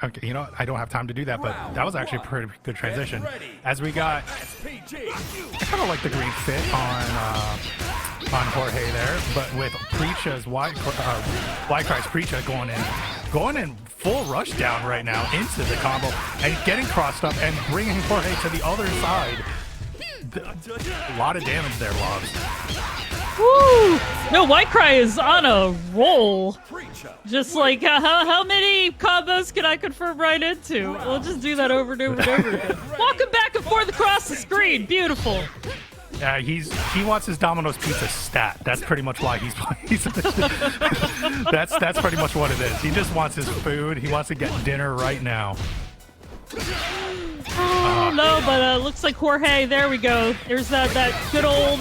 Okay, you know what? I don't have time to do that, but that was actually a pretty good transition. As we got, I kind of like the green fit on Jorge there, but with Preecha's Wycry's Preecha going in full rush down right now into the combo and getting crossed up and bringing Jorge to the other side. A lot of damage there, Lobs. Woo! No, Wycry is on a roll. Just like, how many combos can I confirm right into? We'll just do that over and over and over again. Walking back and forth across the screen. Beautiful. Yeah, he wants his Domino's Pizza stat. That's pretty much why he's that's pretty much what it is. He just wants his food. He wants to get dinner right now. Oh, no, but looks like Jorge, there we go. There's that good old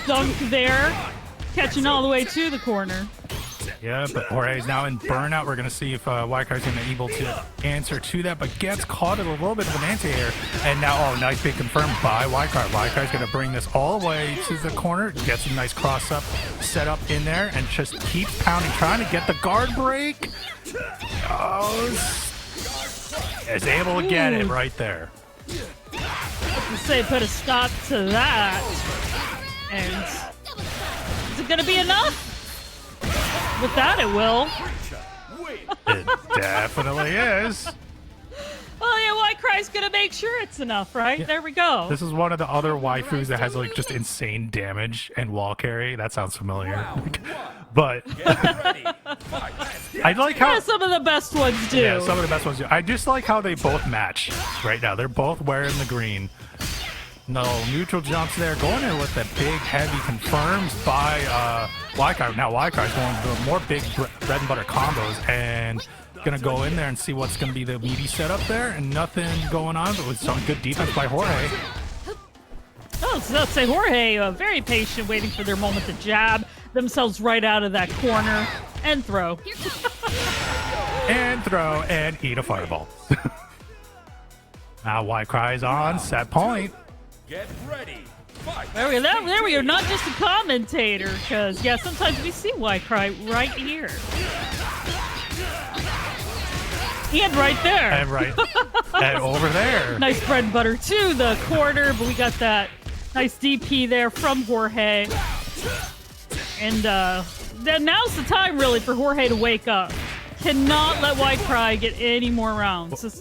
dunk there, catching all the way to the corner. Yeah, but Jorge's now in burnout. We're going to see if Wycry's going to be able to answer to that, but gets caught in a little bit of an anti-air. And now, oh, nice being confirmed by Wycry. Wycry's going to bring this all the way to the corner, gets a nice cross-up set up in there, and just keeps pounding, trying to get the guard break. Oh, is able to get it right there. Let's say put a stop to that. And is it going to be enough? With that, it will. It definitely is. Well, yeah, Wycry's gonna make sure it's enough, right? Yeah. There we go. This is one of the other waifus that has like just insane damage and wall carry. That sounds familiar. But I like how some of the best ones do. Yeah, some of the best ones do. I just like how they both match right now. They're both wearing the green. No neutral jumps there. Going in with the big, heavy confirms by Wycry. Now Wycry's going to more big bread and butter combos and going to go in there and see what's going to be the meaty setup there. And nothing going on, but with some good defense by Jorge. Oh, so let's say Jorge, very patient, waiting for their moment to jab themselves right out of that corner and throw. And throw and eat a fireball. Now Wycry's on set point. Get ready. Fight. There we go. Not just a commentator, because yeah, sometimes we see Wycry right here. And right there. And right. And over there. Nice bread and butter to the corner, but we got that nice DP there from Jorge. And then now's the time really for Jorge to wake up. Cannot let Wycry get any more rounds. This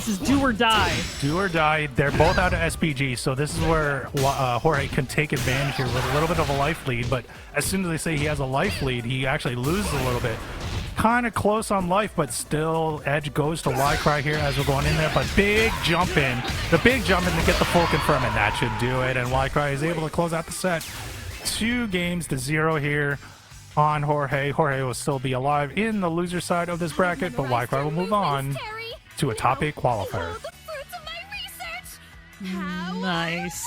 is do or die. Do or die. They're both out of SPG, so this is where Jorge can take advantage here with a little bit of a life lead. But as soon as they say he has a life lead, he actually loses a little bit. Kind of close on life, but still edge goes to Wycry here as we're going in there. But big jump in. The big jump in to get the full confirm, and that should do it. And Wycry is able to close out the set. 2-0 here on Jorge. Jorge will still be alive in the loser side of this bracket, but Wycry will move on to a top 8 qualifier. Nice.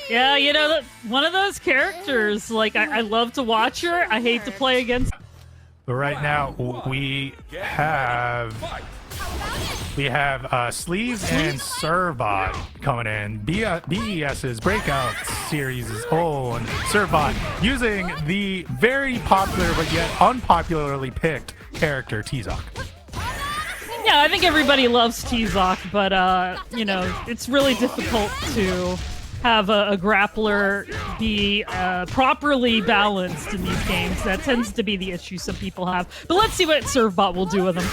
Yeah, you know, one of those characters, like, I love to watch her. I hate to play against. But right now, we have Ssleevess and Servbot coming in. BES's Breakout Series' own Servbot using the very popular but yet unpopularly picked character Tizoc. Yeah, I think everybody loves Tizoc, but you know, it's really difficult to have a grappler be properly balanced in these games. That tends to be the issue some people have. But let's see what Servbot will do with him.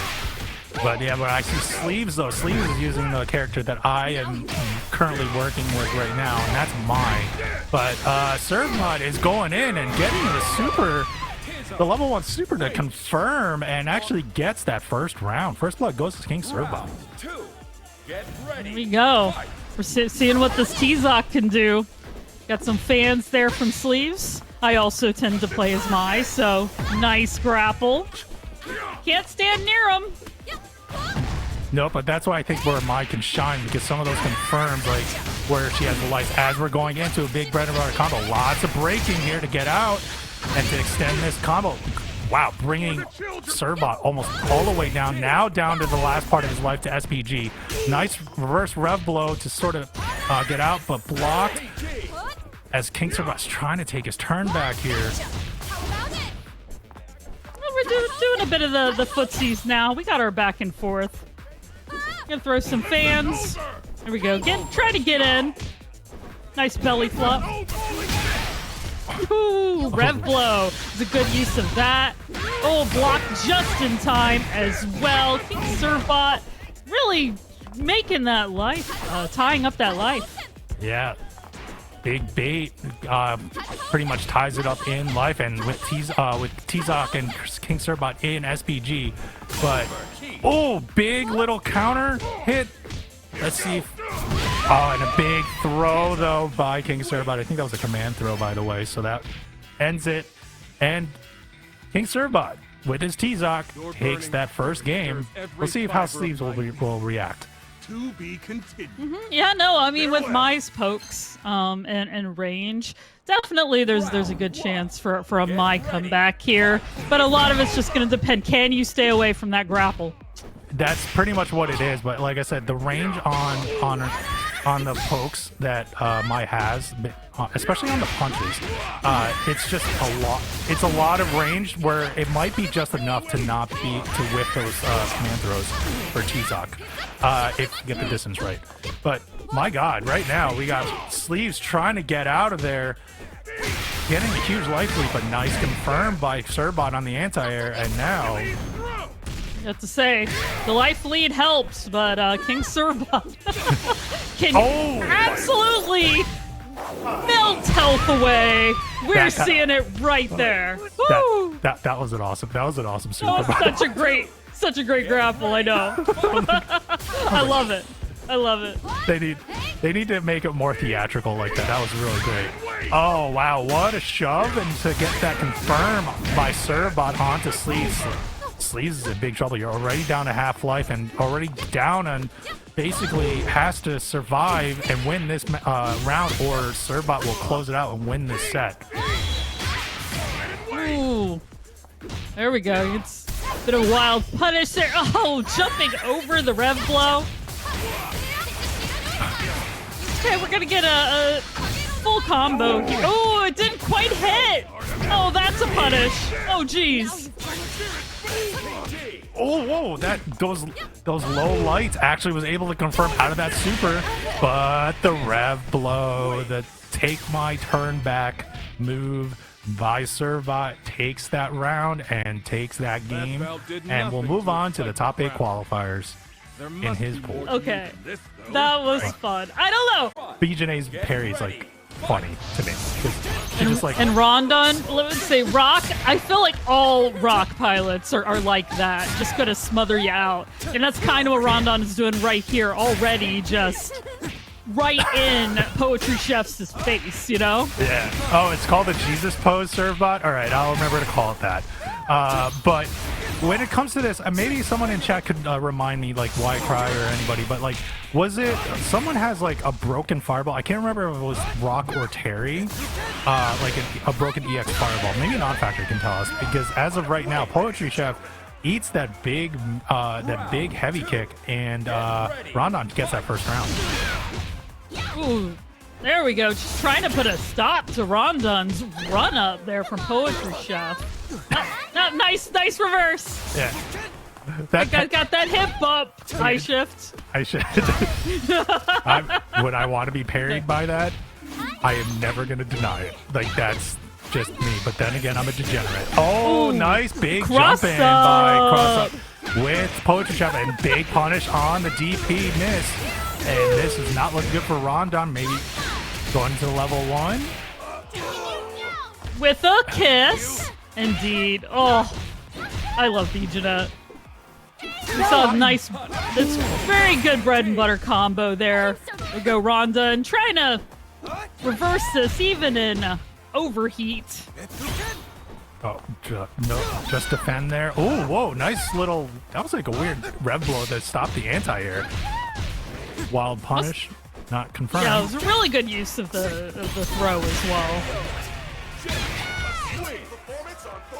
But yeah, when I see Ssleevess though, Ssleevess is using the character that I am currently working with right now, and that's mine. But Servbot is going in and getting the level 1 super to confirm and actually gets that first round. First blood goes to King Servbot. There we go. We're seeing what this Tizoc can do. Got some fans there from Ssleevess. I also tend to play as Mai, so nice grapple. Can't stand near him. No, but that's why I think where Mai can shine, because some of those confirms, like where she has the lights as we're going into a big bread and butter combo. Lots of breaking here to get out and to extend this combo. Wow, bringing Servbot almost all the way down, now down to the last part of his life to SPG. Nice reverse rev blow to sort of get out, but blocked as King Servbot's trying to take his turn back here. We're doing doing a bit of the footsies now. We got our back and forth. Gonna throw some fans. There we go. Try to get in. Nice belly flop. Ooh, rev blow is a good use of that. Oh, block just in time as well. King Servbot really making that life, tying up that life. Yeah. Big bait pretty much ties it up in life, and with Tizoc and King Servbot in SPG. But oh, big little counter hit. Let's see if, oh, and a big throw though by King Servbot. I think that was a command throw, by the way, so that ends it. And King Servbot with his Tizoc takes that first game. We'll see if how Ssleevess will react. To be continued. Yeah, no, I mean, with Mai's pokes and range, definitely there's a good chance for a Mai comeback here. But a lot of it's just going to depend. Can you stay away from that grapple? That's pretty much what it is. But like I said, the range on the pokes that Mai has, especially on the punches, it's just a lot. It's a lot of range where it might be just enough to not be to whiff those command throws for Tizoc, if you get the distance right. But my God, right now we got Ssleevess trying to get out of there, getting a huge life lead, but nice confirmed by Servbot on the anti-air, and now. You have to say, the life lead helps, but King Servbot can absolutely melt health away. We're seeing it right there. Woo! That was an awesome. That was an awesome super. Oh, such a great grapple. I know. I love it. I love it. They need to make it more theatrical like that. That was really great. Oh wow, what a shove, and to get that confirmed by Servbot onto Ssleevess. Ssleevess is in big trouble. You're already down to half life and already down, and basically has to survive and win this round, or Servbot will close it out and win this set. Ooh, there we go. It's a bit of a wild punish there. Oh, jumping over the rev blow. Okay, we're gonna get a full combo here. Oh, it didn't quite hit. Oh, that's a punish. Oh, geez. Oh, whoa! Those low lights actually was able to confirm out of that super, but the rev blow, the take my turn back move by Servbot takes that round and takes that game, and we'll move on to the top 8 qualifiers in his pool. Okay, that was fun. I don't know. Jeanet's parry is like funny to me. She just like, and Rondun, let's say Rock. I feel like all Rock pilots are like that, just gonna smother you out, and that's kind of what Rondun is doing right here already, just right in PoetryChef's face, you know? Yeah. Oh, it's called the Jesus pose, Servbot. All right, I'll remember to call it that. But when it comes to this, maybe someone in chat could remind me, like Wycry or anybody, but like, was it someone has like a broken fireball? I can't remember if it was Rock or Terry, like a broken EX fireball. Maybe Non-Factor can tell us, because as of right now, PoetryChef eats that big heavy kick, and Rondun gets that first round. Ooh, there we go. Just trying to put a stop to Rondun's run up there from PoetryChef. Nice reverse. Yeah. Got that hip up. I shift. Would I want to be parried by that? I am never going to deny it. Like, that's just me. But then again, I'm a degenerate. Oh, ooh, nice big jump in by Cross Up with PoetryChef, and big punish on the DP miss. And this is not looking good for Rondun. Maybe going to level 1. With a kiss. Indeed. Oh, I love the Jenet. We saw a nice, this very good bread and butter combo there. We go Rondun, trying to reverse this even in overheat. Oh, no, just defend there. Oh, whoa, nice little, that was like a weird rev blow that stopped the anti-air. Wild punish, not confirmed. Yeah, it was a really good use of the throw as well.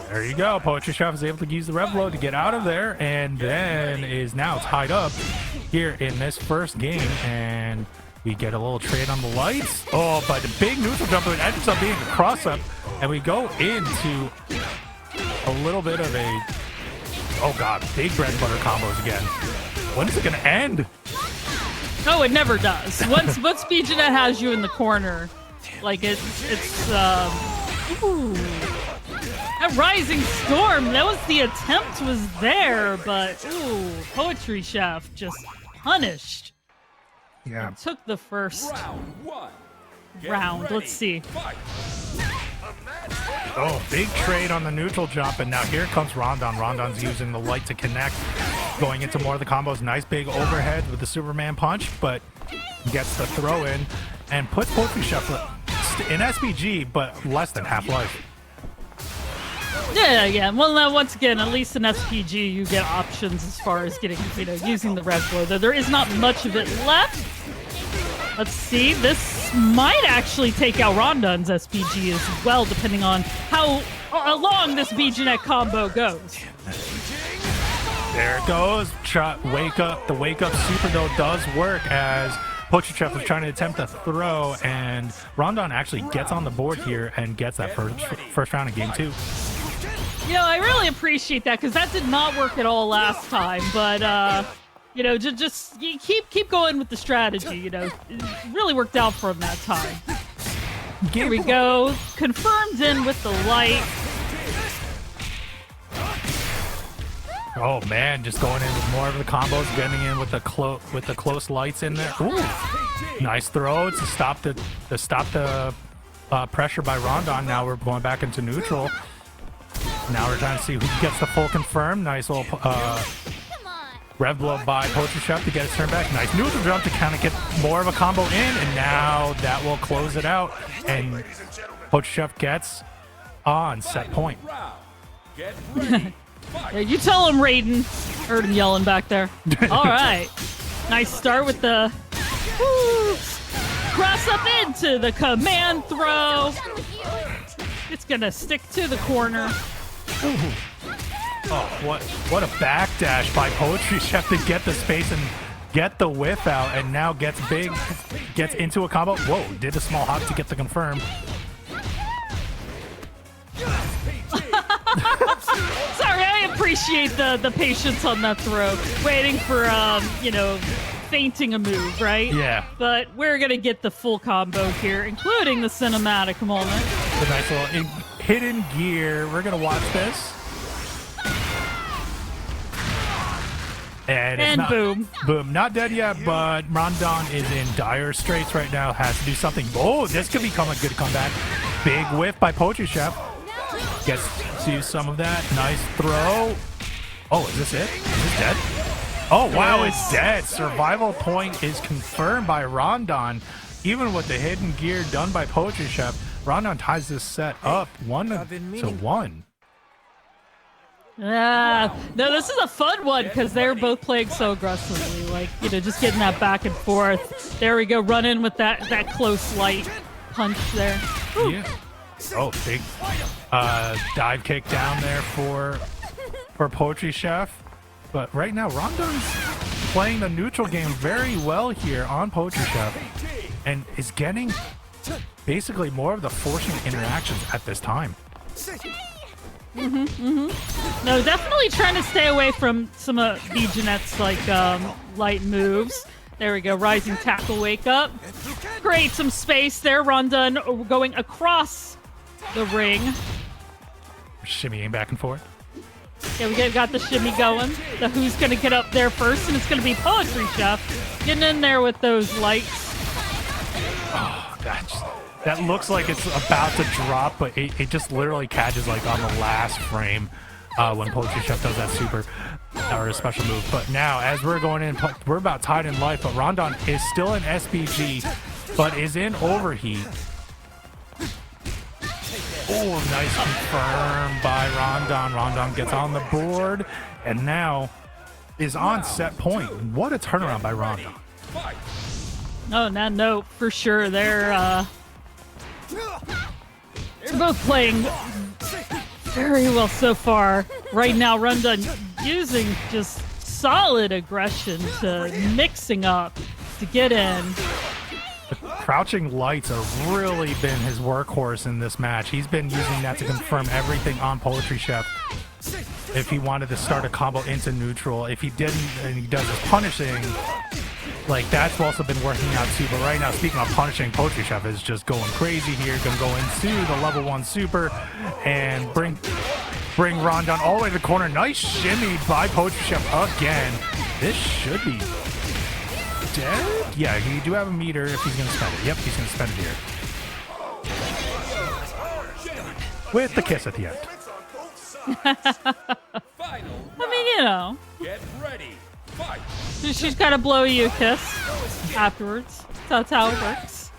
There you go. PoetryChef is able to use the rev blow to get out of there, and then is now tied up here in this first game, and we get a little trade on the lights. Oh, but the big neutral jump ends up being a cross-up, and we go into a little bit of a Oh god, big bread and butter combos again. When is it gonna end? Oh, it never does. Once Jenet has you in the corner, like it's ooh. That Rising Storm, that was the attempt was there, but ooh, PoetryChef just punished. Yeah. And took the first round. Let's see. Oh, big trade on the neutral jump, and now here comes Rondun. Rondun's using the light to connect, going into more of the combos. Nice big overhead with the Superman punch, but gets the throw in and puts PoetryChef in SPG, but less than half life. Yeah. Well, now once again, at least in SPG, you get options as far as getting, using the red glow. Though there is not much of it left. Let's see. This might actually take out Rondun's SPG as well, depending on how long this Jenet combo goes. There it goes. Wake up. The wake up super though does work as PoetryChef was trying to attempt a throw, and Rondun actually gets on the board here and gets that first round of game 2. I really appreciate that because that did not work at all last time. But just keep going with the strategy. It really worked out for him that time. Here we go. Confirmed in with the light. Oh man, just going in with more of the combos, getting in with the close lights in there. Ooh, nice throw to stop the pressure by Rondun. Now we're going back into neutral. Now we're trying to see who gets the full confirm. Nice little rev blow by PoetryChef to get his turn back. Nice neutral jump to kind of get more of a combo in, and now that will close it out. And PoetryChef gets on set point. Yeah, you tell him, Raiden. Heard him yelling back there. All right. Nice start with the cross up into the command throw. It's going to stick to the corner. Ooh. Oh, what a backdash by PoetryChef to get the space and get the whiff out, and now gets into a combo. Whoa, did a small hop to get the confirm. Sorry, I appreciate the patience on that throw. Waiting for, feinting a move, right? Yeah. But we're going to get the full combo here, including the cinematic moment. The nice little hidden gear. We're going to watch this. And boom. Boom. Not dead yet, but Rondun is in dire straits right now. Has to do something. Oh, this could become a good comeback. Big whiff by PoetryChef. Gets to use some of that. Nice throw. Oh, is this it? Is this dead? Oh, wow, it's dead. Survival point is confirmed by Rondun. Even with the hidden gear done by PoetryChef, Rondun ties this set up 1-1. Yeah, no, this is a fun one because they're both playing so aggressively. Like, just getting that back and forth. There we go, run in with that close light punch there. Whew. Yeah. Oh, big dive kick down there for PoetryChef. But right now, Rondun's playing the neutral game very well here on PoetryChef and is getting basically more of the forcing interactions at this time. No, definitely trying to stay away from some of Jenet's light moves. There we go, rising tackle wake up. Create some space there. Rondun going across the ring. Shimmying back and forth. Yeah, we got the shimmy going. The who's going to get up there first, and it's going to be PoetryChef getting in there with those lights. Oh, that looks like it's about to drop, but it just literally catches like on the last frame when PoetryChef does that super or a special move. But now, as we're going in, we're about tied in life, but Rondun is still in SPG, but is in overheat. Oh, nice confirm by Rondun. Rondun gets on the board and now is on set point. What a turnaround by Rondun. Oh, no, for sure. They're both playing very well so far. Right now, Rondun using just solid aggression to mixing up to get in. The crouching lights have really been his workhorse in this match. He's been using that to confirm everything on PoetryChef. if he wanted to start a combo into neutral. If he didn't and he does his punishing, like that's also been working out too. But right now, speaking of punishing, PoetryChef is just going crazy here. Gonna go into the level 1 super and bring Rondun all the way to the corner. Nice shimmy by PoetryChef again. This should be dead. Yeah, you do have a meter if he's gonna spend it. Yep, he's gonna spend it here. With the kiss at the end. I mean, you know. Get ready. Fight. She's got to blow you a kiss afterwards. That's how it works.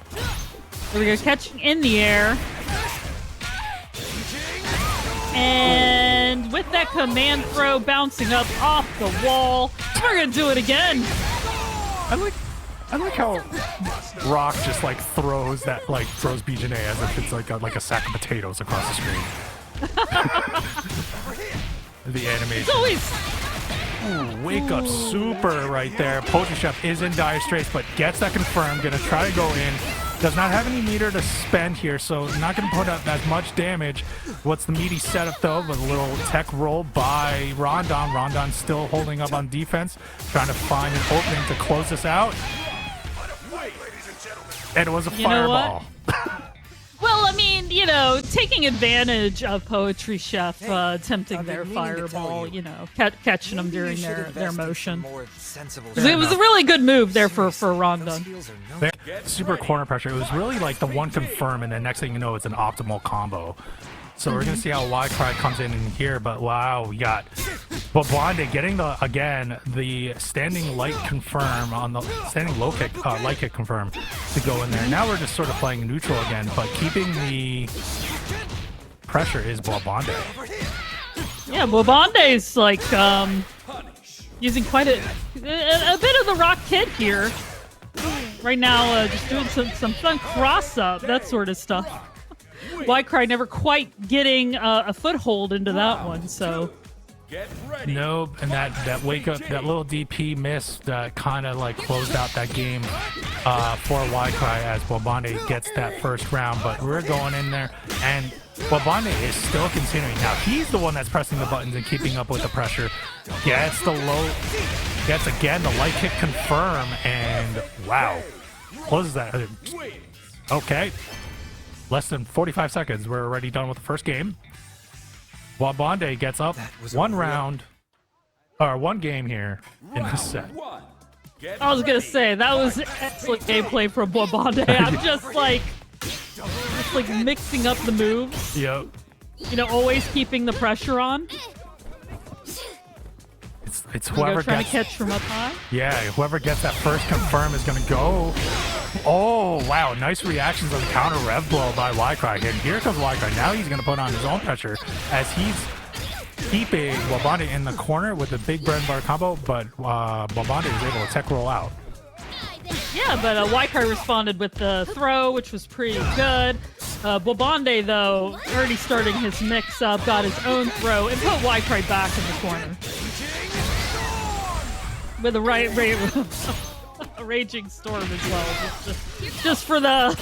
Here we go, catching in the air. And with that command throw bouncing up off the wall, we're going to do it again. I like how Rock just like throws Jenet as if it's like a sack of potatoes across the screen. The animation. It's always... Ooh, wake up super right there. PoetryChef is in dire straits, but gets that confirmed. Gonna try to go in. Does not have any meter to spend here, so not gonna put up as much damage. What's the meaty setup though? With a little tech roll by Rondun. Rondun still holding up on defense, trying to find an opening to close this out. And it was a fireball. Well, I mean, you know, taking advantage of PoetryChef attempting their fireball, you know, catching them during their motion. It was a really good move there for Rondun. Super corner pressure. It was really like the one confirm, and then next thing you know, it's an optimal combo. So we're gonna see how Wycry comes in here, but wow, we got Bwabande getting the standing light confirm on the standing low kick, light kick confirm to go in there. Now we're just sort of playing neutral again, but keeping the pressure is Bwabande. Yeah, Bwabande's like using quite a bit of the Rock Kid here right now, just doing some fun cross up, that sort of stuff. Wycry never quite getting a foothold into that one, so. Nope, and that wake up, that little DP miss that kind of like closed out that game for Wycry as Bwabande gets that first round. But we're going in there, and Bwabande is still continuing. Now he's the one that's pressing the buttons and keeping up with the pressure. Gets again the light kick confirm, and wow, closes that. Okay. Less than 45 seconds. We're already done with the first game. Bwabande gets up one game here in this set. I was gonna say that was excellent gameplay from Bwabande. I'm just like mixing up the moves. Yep. You know, always keeping the pressure on. It's whoever trying gets, to catch from up high. Yeah, whoever gets that first confirm is gonna go. Oh wow, nice reactions on the counter rev blow by Wycry. And here comes Wycry. Now he's gonna put on his own pressure as he's keeping Bwabande in the corner with a big bread and butter combo, but Bwabande is able to tech roll out. Yeah, but Wycry responded with the throw, which was pretty good. Bwabande, though, already starting his mix-up, got his own throw, and put Wycry back in the corner. With a a raging storm as well, just for the...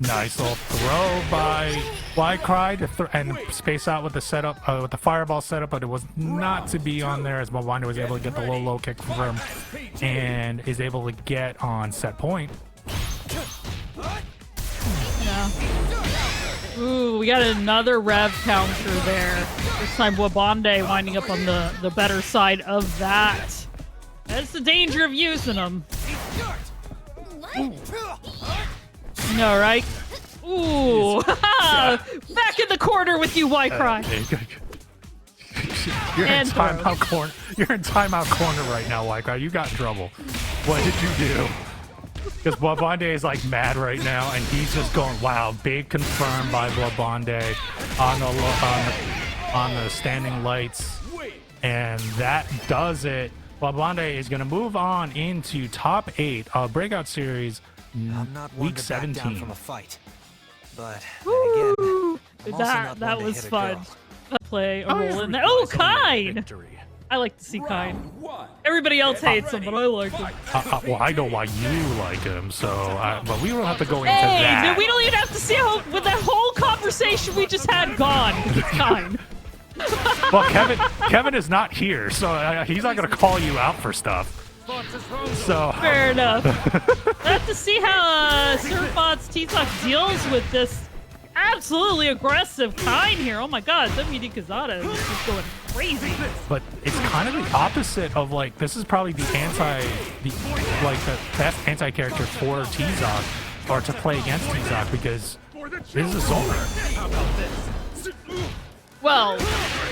Nice little throw by Wycry and space out with the setup, with the fireball setup, but it was not to be on there as Bwabande was able to get the low kick from him and is able to get on set point. Yeah. Ooh, we got another rev counter there. This time Bwabande winding up on the better side of that. That's the danger of using them. No, right? Ooh, back in the corner with you, Wycry. You're in timeout corner. You're in timeout corner right now, Wycry. You got in trouble. What did you do? Because Bwabande is like mad right now, and he's just going, wow, big confirm by Bwabande on the standing lights, and that does it. Bwabande is going to move on into top 8 of Breakout Series week 17. From a fight, but Woo! That was fun. Play a role in that. Oh, Kain! I like to see Kain. Everybody else hates him, but I like him. Well, I know why you like him, so but we don't have to go into Hey, that. we don't even have to see how with that whole conversation we just had gone. It's Kain. Well, Kevin is not here, so he's not going to call you out for stuff. So Fair enough. I have to see how Surfbot's Tizoc deals with this absolutely aggressive Kain here. Oh my god, WDQuezada is just going crazy. But it's kind of the opposite of like, this is probably the best anti-character for Tizoc, or to play against Tizoc, because this is a zoner. Well,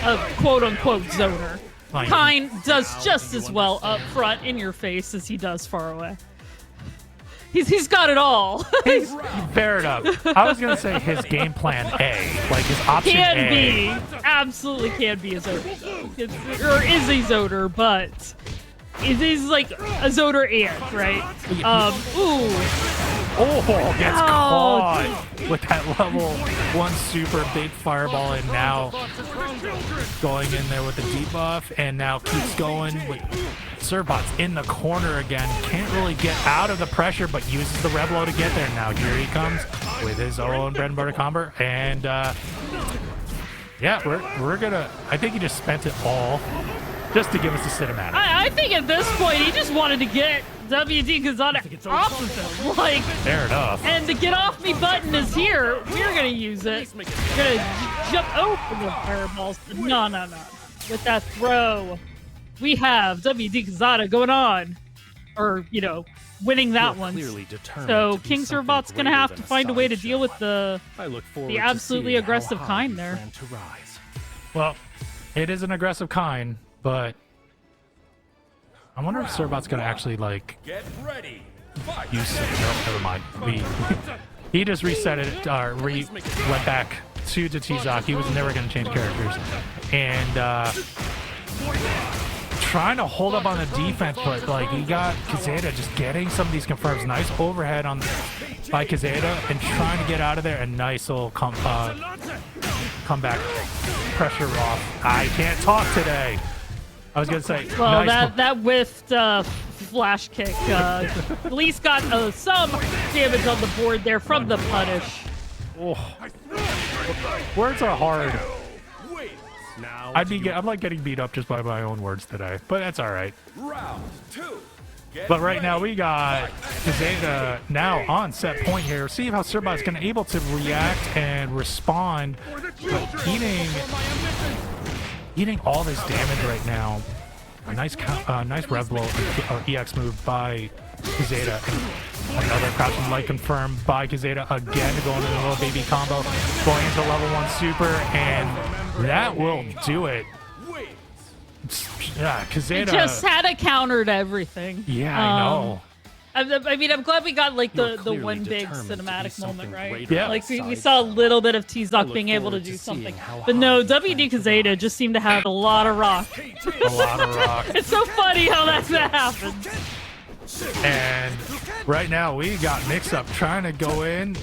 a quote-unquote zoner. Like, Kain does just as well up front in your face as he does far away. He's got it all. fair enough. I was gonna say his game plan A, like his option Can A. be, absolutely can be a zoner, or is a zoner, but it is like a zoner and right. Ooh. Oh, gets caught with that level 1 super big fireball, and now going in there with the debuff, and now keeps going. Surfbot's in the corner again, can't really get out of the pressure, but uses the Reblo to get there. Now here he comes with his own bread and butter combo, and yeah, we're gonna. I think he just spent it all just to give us the cinematic. I think at this point he just wanted to get WDQuezada off of him. Like, fair enough. And the get off me button is here. We're gonna use it. We're gonna jump open the fireballs. No. With that throw, we have WDQuezada going on, or winning that one. So King Surfbot's gonna have to find a way to deal with the absolutely aggressive Kain there. Well, it is an aggressive Kain, but I wonder if Surfbot's gonna actually like use it. No, never mind. He just reset it, went back to Tizoc. He was never gonna change characters, and trying to hold up on the defense, but like he got QuezAda just getting some of these confirms. Nice overhead by QuezAda and trying to get out of there. A nice little comeback pressure off. I can't talk today. I was gonna say. Well, nice that whiffed flash kick. At least got some damage on the board there from the punish. Oh. Words are hard. I'm like getting beat up just by my own words today, but that's all right. But right now we got QuezAda now on set point here. See how Surfbot's gonna able to react and respond, but eating all this damage right now. A nice rev blow or EX move by QuezAda. Another crouching light confirmed by QuezAda again, going into the little baby combo, going into level 1 super, and that will do it. Yeah, QuezAda It just had a counter to everything. Yeah, I know. I mean, I'm glad we got like the one big cinematic moment, right? Yeah. Like we saw a little bit of Tizoc being able to do something, but no, WDQuezada just seemed to have a lot of rock. A lot of rock. It's so funny how that happens. And right now we got Mixup trying to go in.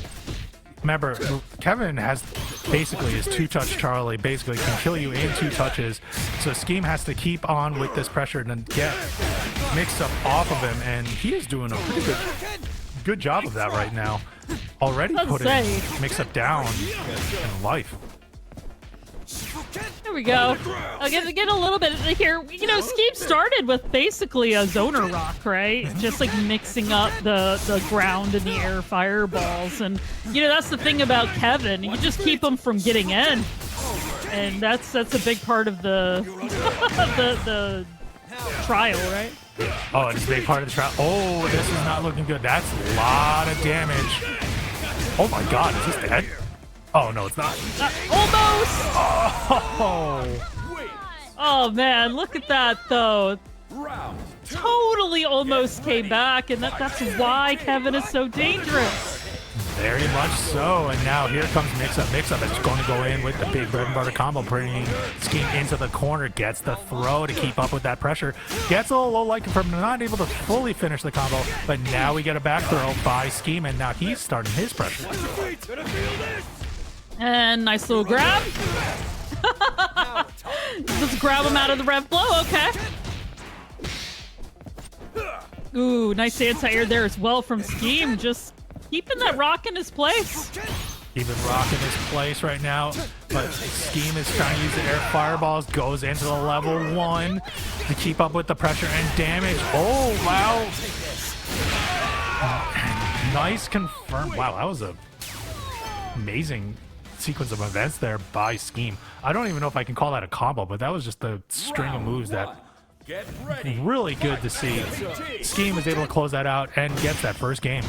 Remember, Kevin has basically his 2-touch Charlie, basically can kill you in 2 touches. So Skeme has to keep on with this pressure and then get Mixup off of him, and he is doing a pretty good job of that right now. Already putting Mixup down in life. There we go. I'll get a little bit here. Skeme started with basically a zoner rock, right? Just like mixing up the ground and the air fireballs. And, that's the thing about Kevin. You just keep him from getting in. And that's a big part of the the trial, right? Oh, it's a big part of the trial. Oh, this is not looking good. That's a lot of damage. Oh my god, is this dead? Oh, no, it's not. Almost! Oh. Oh, man, look at that, though. Totally almost came back, and that's why Kevin is so dangerous. Very much so, and now here comes Mixup. Mixup is going to go in with the big bread and butter combo, bringing Skeme into the corner, gets the throw to keep up with that pressure, gets a little low light confirmed, not able to fully finish the combo, but now we get a back throw by Skeme, and now he's starting his pressure. And nice little grab. Let's grab him out of the rev blow, okay. Ooh, nice anti-air there as well from Skeme, just keeping that rock in his place. Even rocking his place right now, but Skeme is trying to use the air fireballs, goes into the level 1 to keep up with the pressure and damage. Oh, wow. Nice confirm. Wow, that was a amazing sequence of events there by Skeme. I don't even know if I can call that a combo, but that was just the string of moves that really good to see. Skeme is able to close that out and gets that first game.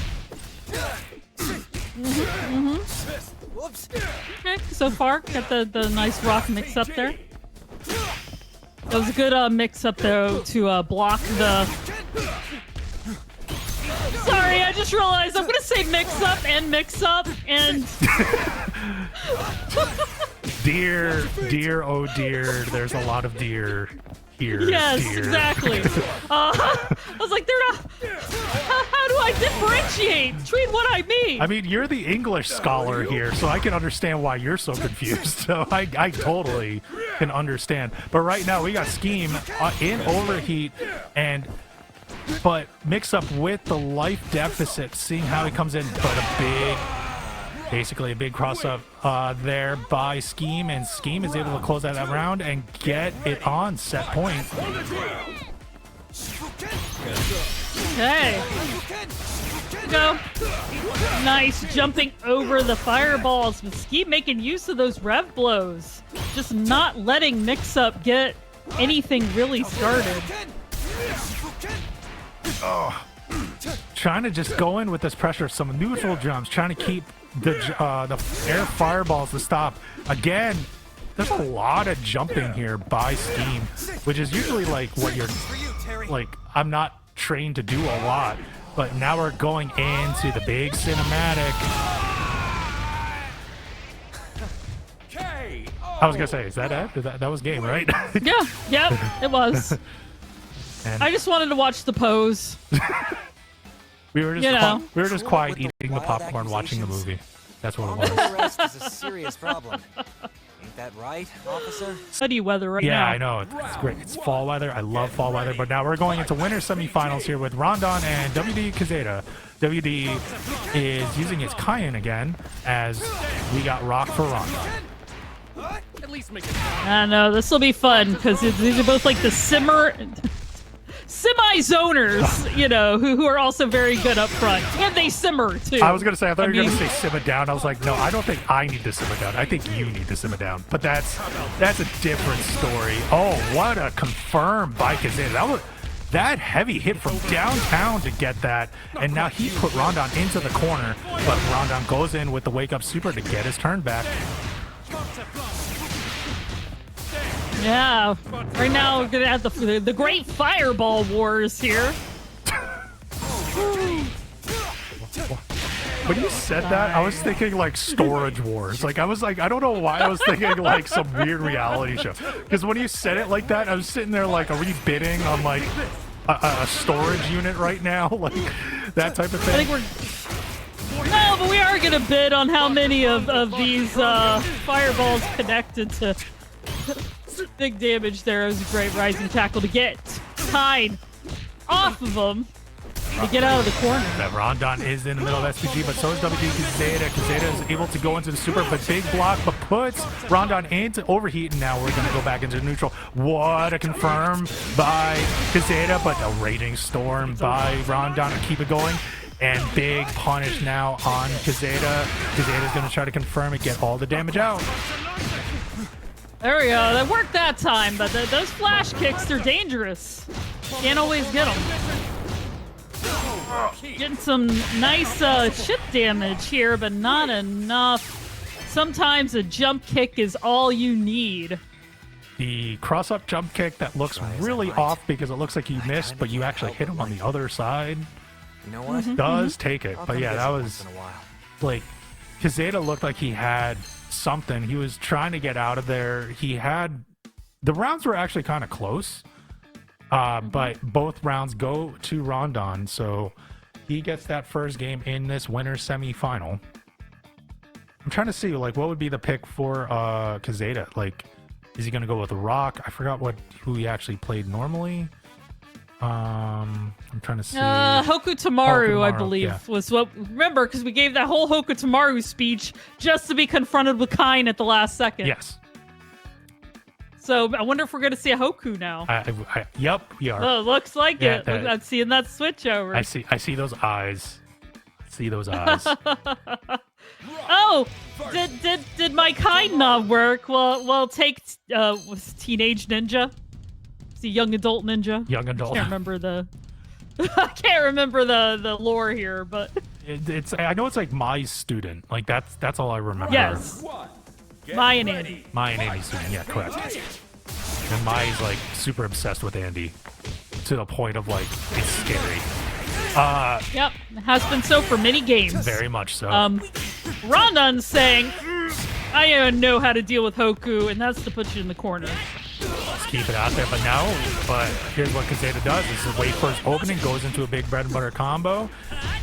Okay, so far, got the nice rock mix up there. That was a good mix up though to block the... Sorry, I just realized I'm gonna say mix up and dear, oh dear, there's a lot of deer here. Yes, dear. Exactly. I was like, they're not... How do I differentiate between what I mean? I mean, you're the English scholar here, so I can understand why you're so confused. So I totally can understand. But right now, we got Skeme in overheat, but Mixup with the life deficit, seeing how he comes in, but basically a big cross-up there by Skeme, and Skeme is able to close out that round and get it on set point. Okay. Go. Nice jumping over the fireballs, but Skeme making use of those rev blows. Just not letting Mixup get anything really started. Oh. Trying to just go in with this pressure, some neutral jumps, trying to keep the air fireballs to stop. Again, there's a lot of jumping here by Skeme, which is usually like what you're like. I'm not trained to do a lot, but now we're going into the big cinematic. I was gonna say, is that it? That was game, right? Yep, it was. And I just wanted to watch the pose. we were just quiet eating the popcorn, watching the movie. That's what it was. Rest is a serious problem. Ain't that right, officer? Study weather right now. Yeah, I know. It's great. It's fall weather. I love fall weather. But now we're going into winter semifinals here with Rondun and WDQuezada. WD is using his Kain again, as we got rock for Rondun. I know, this will be fun, because these are both like the semi-zoners, you know, who are also very good up front. And they simmer, too. I was going to say, I thought you were going to say simmer down. I was like, no, I don't think I need to simmer down. I think you need to simmer down. But that's a different story. Oh, what a confirm by Quezada. That heavy hit from downtown to get that. And now he put Rondun into the corner. But Rondun goes in with the wake-up super to get his turn back. Yeah, right now we're gonna have the great fireball wars here. When you said that, I was thinking like storage wars. Like I don't know why I was thinking like some weird reality show. Because when you said it like that, I was sitting there like, are we bidding on like a storage unit right now? Like that type of thing. I think no, but we are gonna bid on how many of these fireballs connected to. Big damage there. It was a great rising tackle to get Kain off of him to get out of the corner. That Rondun is in the middle of SPG, but so is WDQuezada. Quezada is able to go into the super, but big block, but puts Rondun into overheat, and now we're going to go back into neutral. What a confirm by Quezada, but a raging storm by Rondun to keep it going. And big punish now on Quezada. Quezada is going to try to confirm it, get all the damage out. There we go. That worked that time, but those flash kicks, they're dangerous. Can't always get them. Getting some nice chip damage here, but not enough. Sometimes a jump kick is all you need. The cross-up jump kick that looks really off because it looks like you missed, but you actually hit him on the other side. You know what? Does take it. But yeah, that was like Quezada looked like he had something. He was trying to get out of there. He had the rounds were actually kind of close, but both rounds go to Rondun, so he gets that first game in this winter semi-final. I'm trying to see like what would be the pick for Quezada. Like, is he gonna go with Rock? I forgot who he actually played normally. I'm trying to see. Hokutomaru, I Hokutomaru, believe, yeah. was what. Remember, because we gave that whole Hokutomaru speech just to be confronted with Kain at the last second. Yes. So I wonder if we're going to see a Hoku now. Yep, we are. Oh, looks like Yeah, it. I'm seeing that switch over. I see those eyes. I see those eyes. Oh, did my Kain not work? Well, take was teenage ninja. It's a young adult ninja. Young adult. Can't remember the. I can't remember the lore here, but It's I know it's like my student. Like that's all I remember. yes, One. Get Maya and ready. Andy. My and Andy's student. Yeah, correct. And Mai's like super obsessed with Andy to the point of like it's scary. Yep, has been so for many games. Very much so. Rondun saying, I don't know how to deal with Hoku, and that's to put you in the corner. Let's keep it out there, but here's what Quezada does: is wait for his opening, goes into a big bread and butter combo,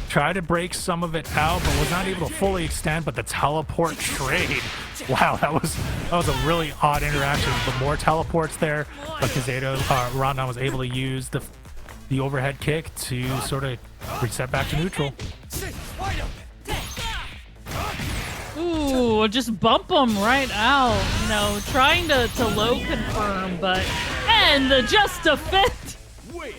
try to break some of it out, but was not able to fully extend. But the teleport trade, wow, that was a really odd interaction. But more teleports there, but Rondun was able to use the overhead kick to sort of reset back to neutral. Ooh, just bump him right out. You know, trying to low confirm, and the just defend. Wins.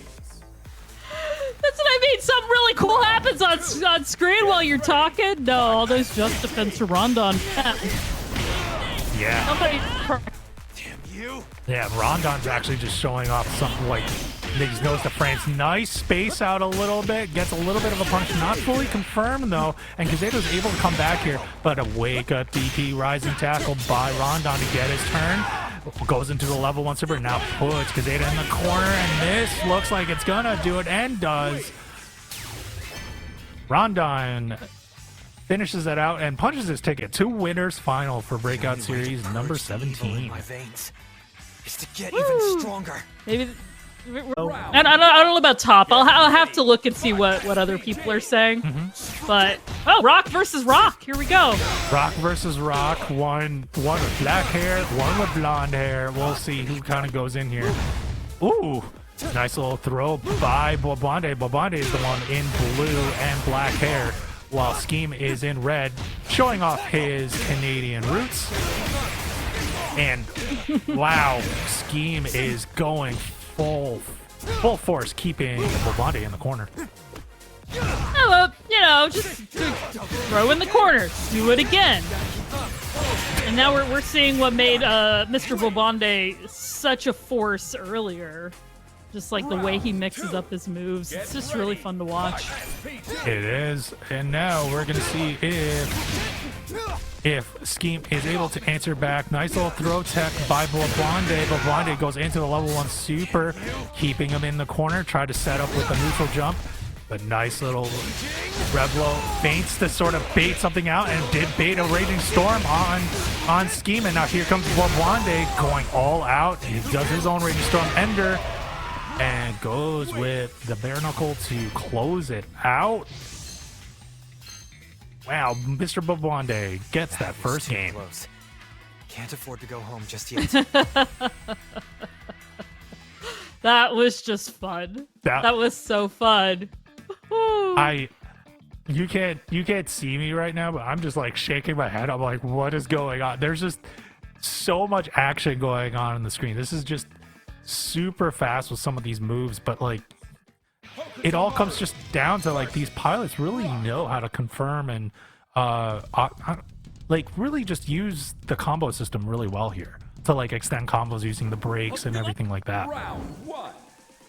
That's what I mean. Something really cool happens on screen while you're talking. No, all those just defense to Rondun. Yeah. Somebody. Yeah, Rondon's actually just showing off something like he's noticed the frames. Nice space out a little bit, gets a little bit of a punch, not fully confirmed though, and Quezada's able to come back here, but a wake up DP rising tackle by Rondon to get his turn. Goes into the level 1 super, now puts Quezada in the corner, and this looks like it's gonna do it, and does. Rondon finishes that out and punches his ticket to winners final for Breakout Series number 17. My veins is to get even stronger. Maybe. And I don't know about top. I'll have to look and see what other people are saying. But Rock versus Rock. Here we go. Rock versus Rock. One with black hair, one with blonde hair. We'll see who kind of goes in here. Ooh, nice little throw by Bwabande. Bwabande is the one in blue and black hair, while Skeme is in red, showing off his Canadian roots. And wow, Skeme is going full force, keeping Bwabande in the corner. Just throw in the corner, do it again. And now we're seeing what made Mr. Bwabande such a force earlier. Just like the way he mixes up his moves. It's just really fun to watch. It is. And now we're going to see if Skeme is able to answer back. Nice little throw tech by Bwabande. Bwabande goes into the level 1 super, keeping him in the corner. Tried to set up with a neutral jump, but nice little Reblo feints to sort of bait something out, and did bait a Raging Storm on Skeme. And now here comes Bwabande going all out. He does his own Raging Storm ender and goes with the bare knuckle to close it out. Wow, Mr. Bwabande gets that first game. Close. Can't afford to go home just yet. That was just fun. That was so fun. You can't see me right now, but I'm just like shaking my head. I'm like, what is going on? There's just so much action going on the screen. This is just super fast with some of these moves, but like it all comes just down to like these pilots really know how to confirm and like really just use the combo system really well here to like extend combos using the breaks and everything like that. Round 1.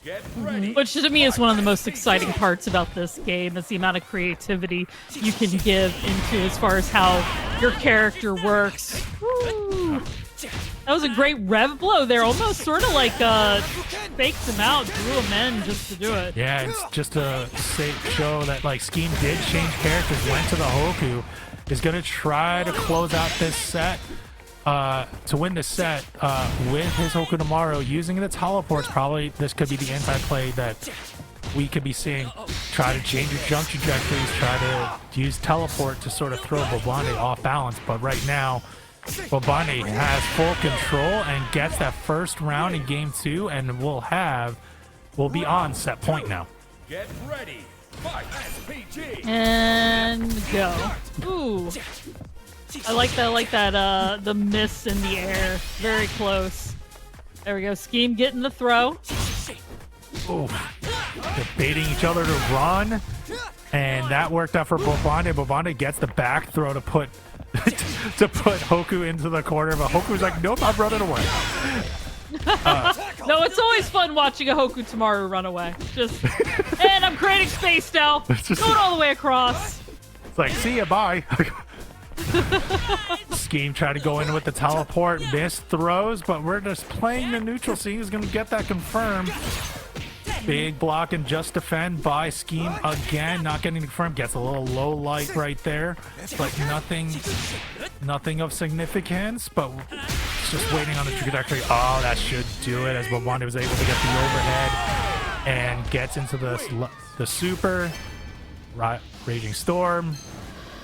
Get ready. Which to me is one of the most exciting parts about this game, is the amount of creativity you can give into as far as how your character works. Woo. That was a great rev blow there, almost sort of like faked him out, drew him in just to do it. Yeah, it's just to show that like Skeme did change characters, went to the Hoku, is gonna try to close out this set, to win this set with his Hokutomaru using the teleports. Probably this could be the anti-play that we could be seeing. Try to change your jump trajectories, try to use teleport to sort of throw Bwabande off balance, but right now Bwabande has full control and gets that first round in game 2, and we'll be on set point now. Get ready. Fight. SPG. And go. Ooh. I like that, the miss in the air. Very close. There we go. Skeme getting the throw. Ooh. They're baiting each other to run. And that worked out for Bwabande. Bwabande gets the back throw to put Hoku into the corner, but Hoku's like, nope, I'm running away. No, it's always fun watching a Hokutomaru run away. Just, and I'm creating space now. Going all the way across. It's like, see ya, bye. Skeme tried to go in with the teleport, missed throws, but we're just playing the neutral, seeing who's going to get that confirmed. Big block and just defend by Skeme again, not getting confirmed. Gets a little low light right there, but nothing of significance. But it's just waiting on the trajectory. Oh, that should do it, as Bwabande was able to get the overhead and gets into the super Raging Storm,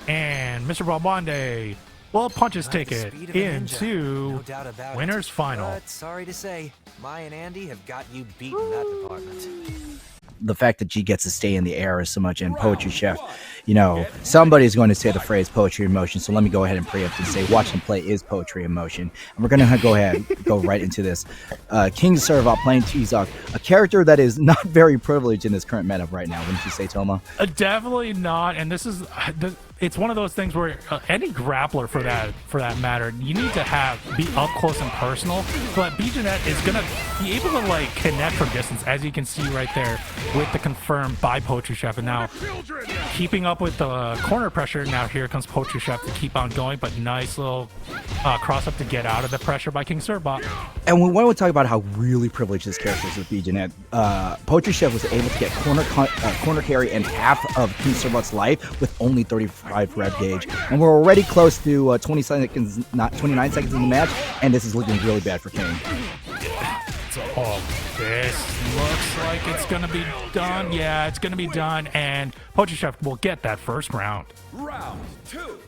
and Mr. Bwabande will punch his ticket into No doubt about winners it. final. But sorry to say, Mai and Andy have got you beat in that department. The fact that she gets to stay in the air so much in PoetryChef, you know, somebody's going to say the phrase poetry in motion. So let me go ahead and preempt and say watch and play is poetry in motion. And we're going to go ahead and go right into this. King Servat playing Tizoc, a character that is not very privileged in this current meta right now. Wouldn't you say, Toma? Definitely not. And this is it's one of those things where any grappler for that matter, you need to be up close and personal. But Jenet is gonna be able to like connect from distance, as you can see right there with the confirmed by PoetryChef. And now keeping up with the corner pressure. Now here comes PoetryChef to keep on going, but nice little cross up to get out of the pressure by King Servat. And we want to talk about how really privileged this character is with Jenet. PoetryChef was able to get corner carry and half of King Servat's life with only 35 rev gauge, and we're already close to 29 seconds in the match, and this is looking really bad for Kain. Oh, this looks like it's gonna be done. Yeah, it's gonna be done, and PoetryChef will get that first round. Round 2.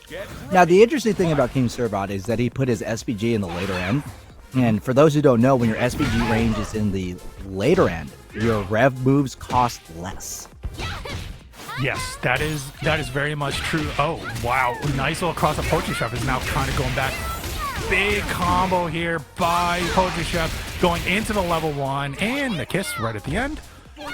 Get ready. Now, the interesting thing about King Servat is that he put his SPG in the later end. And for those who don't know, when your SPG range is in the later end, your rev moves cost less. Yes, that is very much true. Oh, wow. Nice little cross of PoetryChef is now kind of going back. Big combo here by PoetryChef going into the level 1, and the kiss right at the end. Yeah,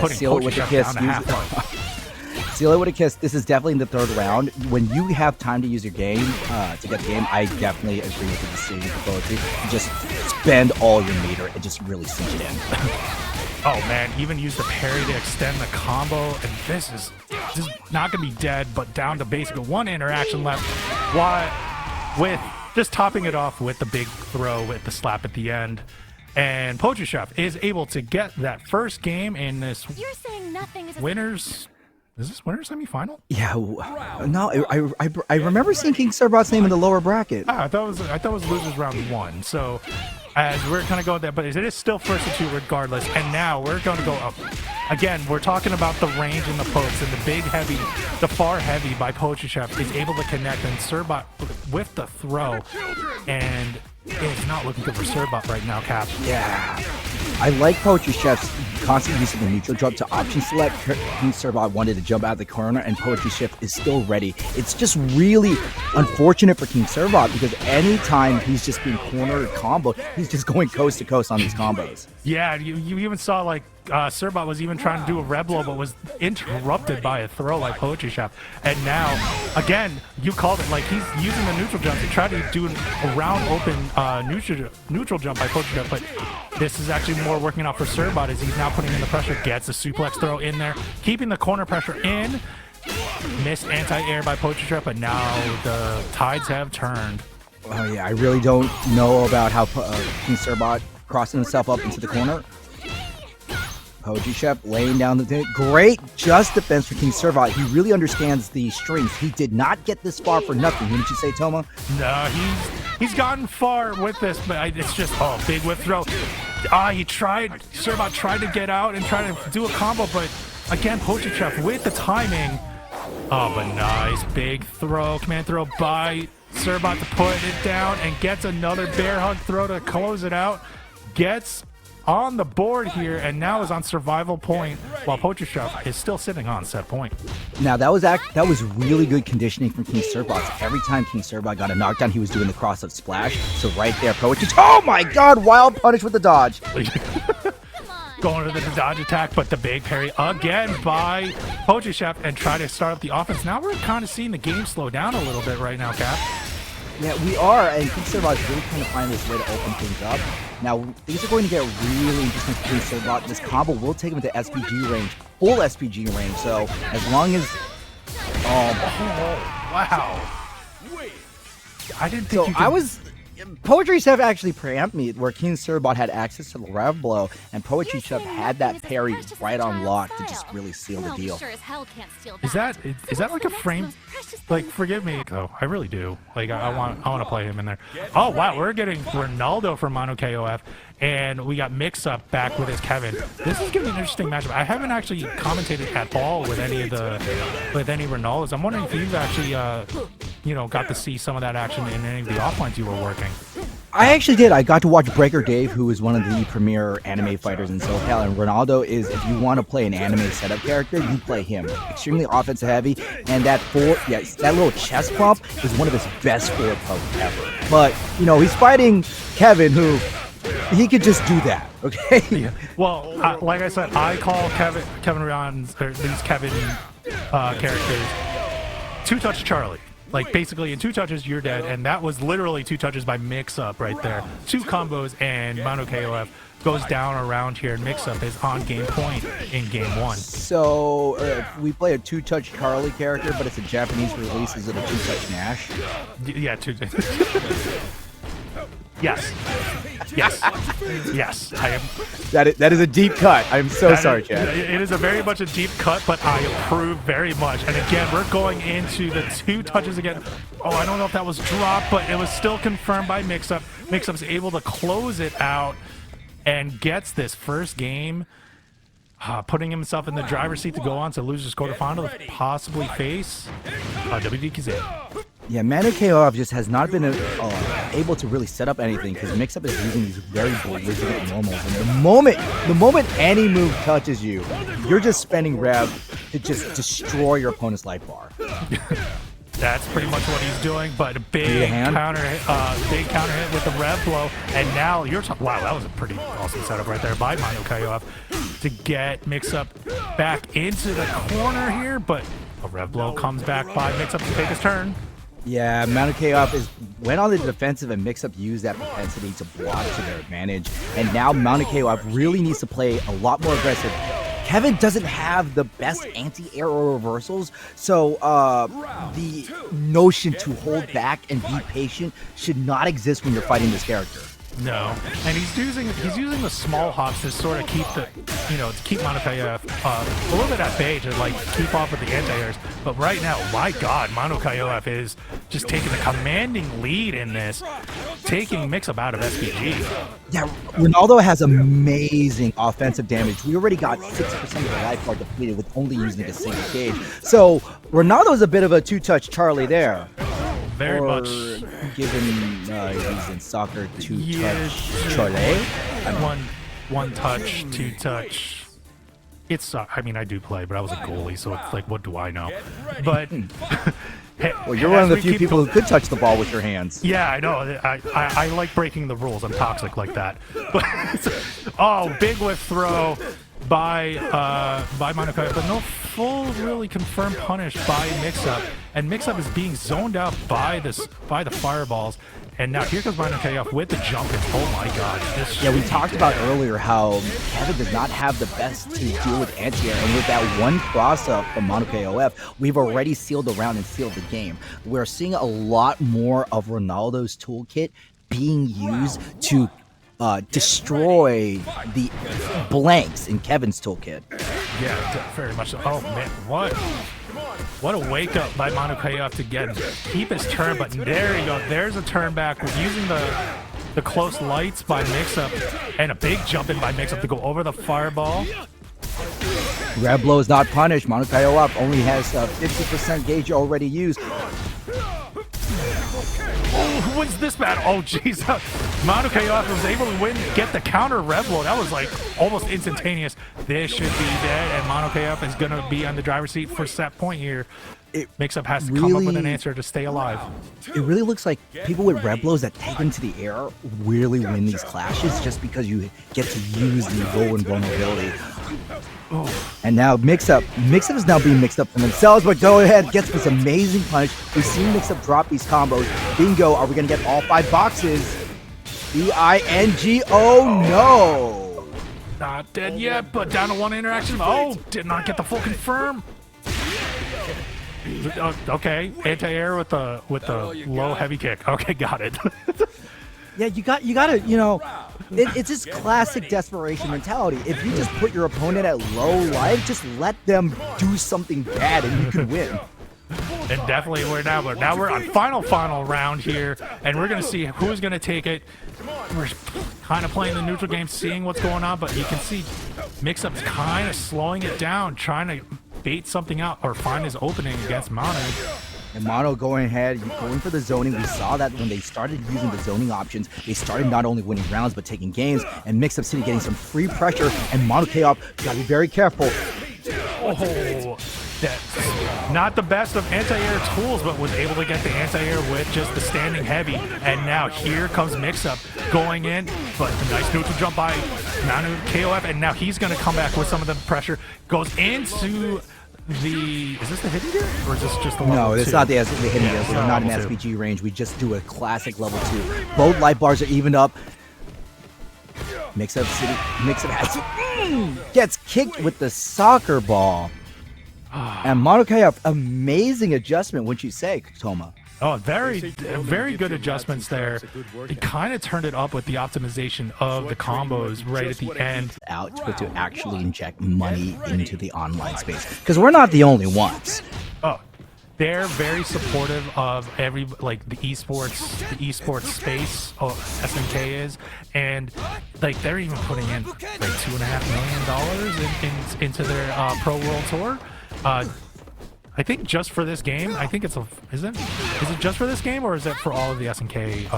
Putting seal it with a PoetryChef kiss. down to half life. Seal it with a kiss. This is definitely in the third round. When you have time to use your game, to get the game, I definitely agree with the decision for Poetry. Just spend all your meter and just really sink it in. Oh man, even use the parry to extend the combo, and this is not gonna be dead, but down to basic. One interaction left. With just topping it off with the big throw with the slap at the end. And PoetryChef is able to get that first game in this You're saying nothing is winners. Is this winner semifinal? Yeah, no, I remember seeing King Servat's name in the lower bracket. I thought it was losers round 1. So as we're gonna go there, but it is still first to 2 regardless. And now we're going to go up. Again, we're talking about the range in the pokes, and the big heavy, the far heavy by PoetryChef is able to connect, and Servat with the throw, and it's not looking good for Servat right now, Cap. Yeah, I like PoetryChef's constantly using the neutral jump to option select. King Servat wanted to jump out of the corner, and PoetryChef is still ready. It's just really unfortunate for King Servat because anytime he's just being cornered or comboed, he's just going coast to coast on these combos. Yeah, you even saw like Servat was even trying to do a Reblo, but was interrupted by a throw like PoetryChef. And now, again, you called it, like he's using the neutral jump to try to do a round open neutral jump by PoetryChef, but this is actually more working out for Servat as he's now putting in the pressure, gets a suplex throw in there, keeping the corner pressure in. Missed anti-air by PoetryChef, but now the tides have turned. Oh yeah, I really don't know about how King Servat crossing himself up into the corner. PoetryChef laying down the thing. Great just defense for King Servat. He really understands the strings. He did not get this far for nothing. Wouldn't you say, Toma? No, he's gotten far with this, but it's just, big whip throw. Servat tried to get out and try to do a combo, but again, PoetryChef with the timing. Oh, but nice big throw, command throw by Servat to put it down, and gets another bear hug throw to close it out. Gets on the board here and now is on survival point while PoetryChef is still sitting on set point. Now that was really good conditioning from King Sirbot. Every time King Sirbot got a knockdown, he was doing the cross-up splash. So right there, Poetry. Oh my God! Wild punish with the dodge. Going to the dodge attack, but the big parry again by PoetryChef and try to start up the offense. Now we're kind of seeing the game slow down a little bit right now, Cap. Yeah, we are, and King Sirbot is really trying to find this way to open things up. Now, things are going to get really interesting for King Sirbot. This combo will take him into SPG range, full SPG range, so as long as... Wow. I didn't think So you could... I was... PoetryChef actually preempted me where King Sirbot had access to the rev blow, and PoetryChef had that parry right on lock to just really seal the deal. Is that like a frame? Like, forgive me. Oh, I really do. Like, I want to play him in there. Oh wow, we're getting Ronaldo from ManuKOF, and we got Mixup back with his Kevin. This is gonna be an interesting matchup. I haven't actually commentated at all with any Ronaldos. I'm wondering if you've actually got to see some of that action in any of the offlines you were working. I actually did. I got to watch Breaker Dave, who is one of the premier anime fighters in SoCal, and Ronaldo is, if you want to play an anime setup character, you play him. Extremely offensive heavy, and that little chest pump is one of his best forward pumps ever. But, he's fighting Kevin, who, he could just do that, okay? Yeah. Well, like I said, I call Kevin Rion's, or these Kevin characters, two-touch Charlie. Like, basically, in 2 touches, you're dead, and that was literally 2 touches by Mixup right there. 2 combos, and ManuKOF goes down around here, and Mixup is on game point in game 1. So, we play a 2-touch Charlie character, but it's a Japanese release. Is it a 2-touch Nash? Yeah, 2. Yes. Yes, I am. That is a deep cut. I'm so sorry, Chad. It is a very much a deep cut, but I approve very much. And again, we're going into the 2 touches again. Oh, I don't know if that was dropped, but it was still confirmed by Mixup. Mixup's able to close it out and gets this first game, putting himself in the driver's seat to go on to losers quarterfinal to possibly face WDQuezada. Yeah, ManuKOF just has not been able to really set up anything because Mixup is using these very belligerent normals. And the moment any move touches you, you're just spending rev to just destroy your opponent's life bar. That's pretty much what he's doing, but a big counter hit with the rev blow, and now wow, that was a pretty awesome setup right there by ManuKOF to get Mixup back into the corner here, but a rev blow comes back by Mixup to take his turn. Yeah, ManuKOF went on the defensive, and Mixup used that propensity to block to their advantage, and now ManuKOF really needs to play a lot more aggressive. Kevin doesn't have the best anti-air or reversals, so the notion to hold back and be patient should not exist when you're fighting this character. No, and he's using the small hops to sort of keep to keep ManuKOF a little bit at bay to like keep off with the anti-airs. But right now, my God, ManuKOF is just taking a commanding lead in this, taking Mixup out of SPG. Yeah, Ronaldo has amazing offensive damage. We already got 6% of the life bar depleted with only using a single gauge. So Ronaldo's a bit of a 2-touch Charlie there. Very much. Given he's in soccer, 2-touch Charlie. One touch, 2-touch. It's I mean, I do play, but I was a goalie, so it's like, what do I know? But well, you're one of the few people who could touch the ball with your hands. Yeah, I know. I like breaking the rules. I'm toxic like that. But oh, big whiff throw by ManuKOF, but no full really confirmed punish by Mixup, and Mixup is being zoned out by the fireballs, and now here comes ManuKOF with the jump, and oh my God. Yeah, we talked about earlier how Kevin does not have the best to deal with anti-air, and with that one cross-up from ManuKOF, we've already sealed the round and sealed the game. We're seeing a lot more of Ronaldo's toolkit being used to destroy the blanks in Kevin's toolkit. Yeah, very much so. Oh man, what a wake up by ManuKOF to keep his turn, but there you go. There's a turn back using the close lights by Mixup, and a big jump in by Mixup to go over the fireball. Red blow is not punished. ManuKOF only has 50% gauge already used. wins this battle? Oh, jeez. ManuKOF was able to win, get the counter rev blow. That was like almost instantaneous. This should be dead, and ManuKOF is going to be on the driver's seat for set point here. Mixup has to come up with an answer to stay alive. It really looks like people with red blows that take them to the air really win these clashes just because you get to use the low invulnerability. And now Mixup is now being mixed up for themselves, but go ahead, gets this amazing punish. We've seen Mixup drop these combos. Bingo, are we going to get all 5 boxes? B-I-N-G, oh no! Not dead yet, but down to 1 interaction. Oh, did not get the full confirm. Okay, anti-air with the low heavy kick. Okay, got it. Yeah, you gotta, you know, it's this classic desperation mentality. If you just put your opponent at low life, just let them do something bad and you can win. And definitely now we're on final round here, and we're gonna see who's gonna take it. We're kind of playing the neutral game, seeing what's going on, but you can see Mixup's kind of slowing it down, trying to bait something out or find his opening against Manu. And Manu going ahead, going for the zoning. We saw that when they started using the zoning options, they started not only winning rounds but taking games. And Mixup City getting some free pressure. And ManuKOF gotta be very careful. Oh, that's not the best of anti-air tools, but was able to get the anti-air with just the standing heavy. And now here comes Mixup going in, but a nice neutral jump by ManuKOF, and now he's gonna come back with some of the pressure. Goes into the, is this the hitting gear, or is this just the level 2? No, it's not the hitting gear. We're not in SPG range. We just do a classic level 2. Both life bars are evened up. Mixup has gets kicked with the soccer ball. And ManuKOF, amazing adjustment, wouldn't you say, Toma? Oh, very good adjustments there. He kind of turned it up with the optimization of the combos right at the end. Out to actually inject money into the online space, because we're not the only ones. Oh, they're very supportive of every, like, the esports space. Oh, SNK is, and like they're even putting in like $2.5 million into their Pro World Tour. I think just for this game. I think it's is it just for this game, or is it for all of the SNK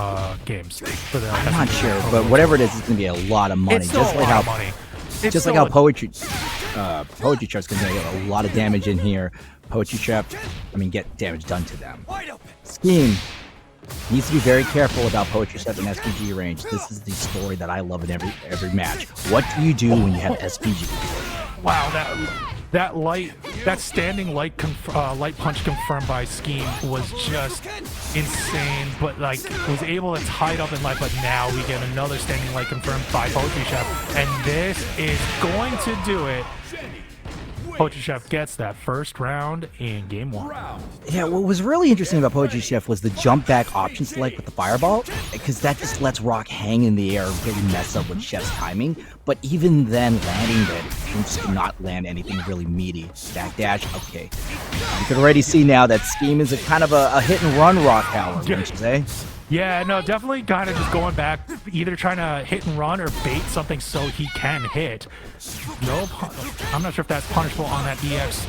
games? For the I'm not sure, but whatever it is, it's gonna be a lot of money. It's still just a like lot how of money. just like how PoetryChef's gonna get a lot of damage in here. PoetryChef, I mean, get damage done to them. Skeme needs to be very careful about PoetryChef and SPG range. This is the story that I love in every match. What do you do when you have SPG? Wow, that standing light punch confirmed by Skeme was just insane, but like was able to tie it up in life. But now we get another standing light confirmed by PoetryChef, and this is going to do it. PoetryChef gets that first round in game 1. Yeah, what was really interesting about PoetryChef was the jump back option select with the fireball, because that just lets Rock hang in the air and really mess up with Chef's timing. But even then, landing that, he just could not land anything really meaty. Back dash, okay. You can already see now that Skeme is a kind of a hit and run Rock power, wouldn't you say? Yeah, no, definitely kind of just going back, either trying to hit and run or bait something so he can hit. No, I'm not sure if that's punishable on that EX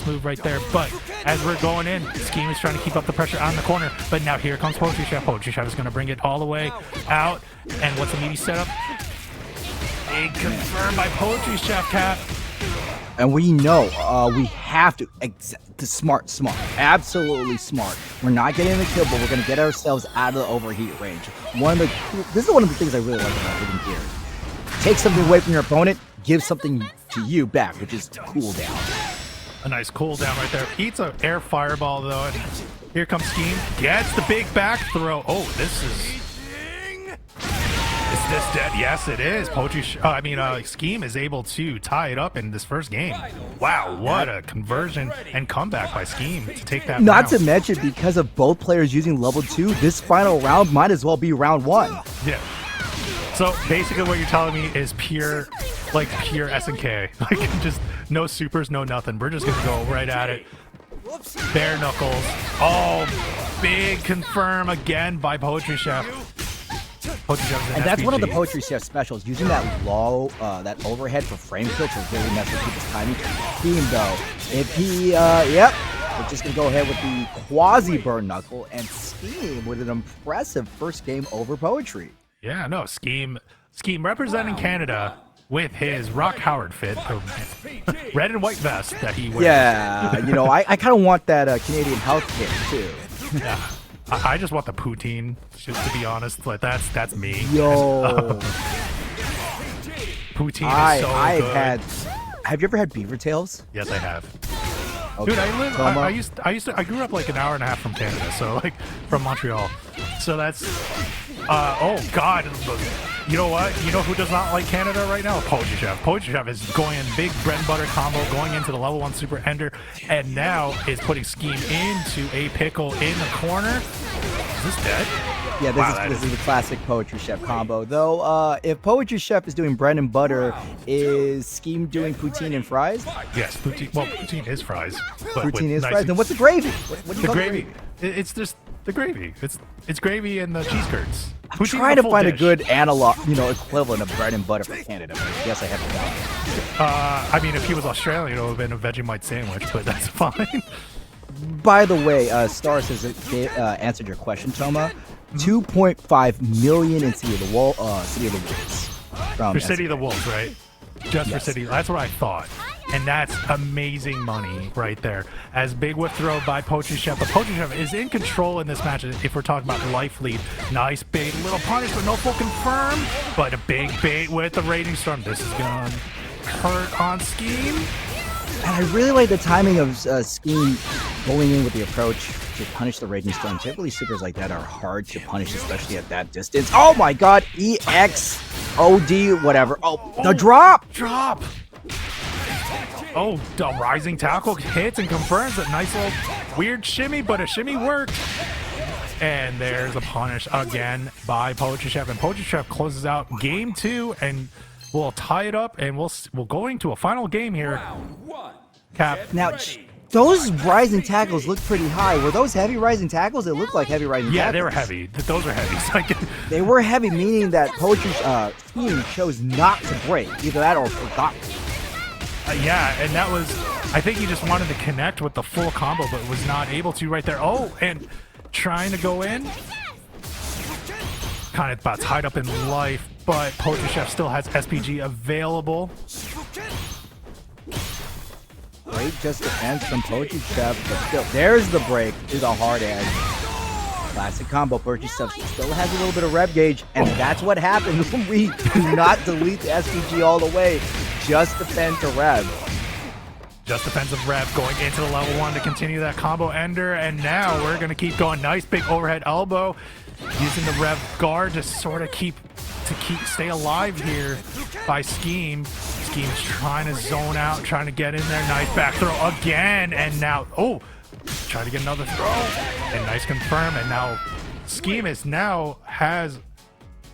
move right there. But as we're going in, Skeme is trying to keep up the pressure on the corner. But now here comes PoetryChef. PoetryChef is going to bring it all the way out. And what's the meaty setup? Big confirmed by PoetryChef, Cat. And we know we have to smart, absolutely smart. We're not getting the kill, but we're gonna get ourselves out of the overheat range. This is one of the things I really like about hitting gear. Take something away from your opponent, give something to you back, which is cooldown. A nice cooldown right there. Eats an air fireball though, and here comes Skeme. Gets the big back throw. Oh, this is. Is this dead? Yes, it is. Skeme is able to tie it up in this first game. Wow, what a conversion and comeback by Skeme to take that Not round. to mention, because of both players using level 2, this final round might as well be round 1. Yeah. So basically what you're telling me is pure SNK. Like just no supers, no nothing. We're just gonna go right at it. Bare knuckles. Oh, big confirm again by PoetryChef. And that's one of the PoetryChef specials, using that low, that overhead for frame kill to really mess with people's timing. Skeme though, if he, We're just going to go ahead with the quasi-burn knuckle and Skeme with an impressive first game over Poetry. Yeah, no, Skeme representing Canada with his Rock Howard fit, the red and white vest that he wears. Yeah, you know, I kind of want that Canadian health kit too. Yeah. I just want the poutine, just to be honest. Like that's me. Yo, poutine is so good. Have you ever had beaver tails? Yes, I have. Okay. Dude, I grew up like an hour and a half from Canada, so like from Montreal. So that's oh god, you know what? You know who does not like Canada right now? PoetryChef. PoetryChef is going in big bread and butter combo, going into the level 1 super ender, and now is putting Skeme into a pickle in the corner. Is this dead? Yeah, this is the classic PoetryChef combo. Though, if PoetryChef is doing bread and butter, is Skeme doing poutine and fries? Yes, poutine. Well, poutine is fries. But Poutine is nice fries. Then what's the gravy? What do you the call gravy? It's just the gravy. It's gravy and the cheese curds. I'm trying to find a good analog, equivalent of bread and butter for Canada. But yes, I haven't found. I mean, if he was Australian, it would have been a Vegemite sandwich, but that's fine. By the way, Star says it answered your question, Toma. 2.5 million in City of the Wolves. For City of the Wolves, right? Just for City. That's what I thought. And that's amazing money right there. As big whip throw by PoetryChef. But PoetryChef is in control in this match if we're talking about life lead. Nice big little punish, but no full confirm. But a big bait with the Raging Storm. This is going to hurt on Skeme. And I really like the timing of Skeme going in with the approach to punish the Raging Storm. Typically, supers like that are hard to punish, especially at that distance. Oh my god, EX, OD, whatever. Oh, the drop! Drop! Oh, the rising tackle hits and confirms a nice little weird shimmy, but a shimmy worked. And there's a punish again by PoetryChef. And PoetryChef closes out game 2, and we'll tie it up, and we'll go into a final game here. Cap. Now, those rising tackles look pretty high. Were those heavy rising tackles? It looked like heavy rising tackles. Yeah, they were heavy. Those are heavy. They were heavy, meaning that Skeme chose not to break. Either that or forgot. Yeah, and that was, I think he just wanted to connect with the full combo, but was not able to right there. Oh, and trying to go in. Kind of about tied up in life, but PoetryChef still has SPG available. Great just defense from PoetryChef, but still, there's the break to the hard edge. Classic combo. PoetryChef still has a little bit of rev gauge, and that's what happens when we do not delete the SPG all the way. Just defend to rev. Just defensive rev going into the level 1 to continue that combo ender, and now we're going to keep going. Nice big overhead elbow. Using the rev guard to sort of stay alive here by Skeme. Skeme's trying to zone out, trying to get in there. Nice back throw again, and now try to get another throw. And nice confirm, and now Skeme has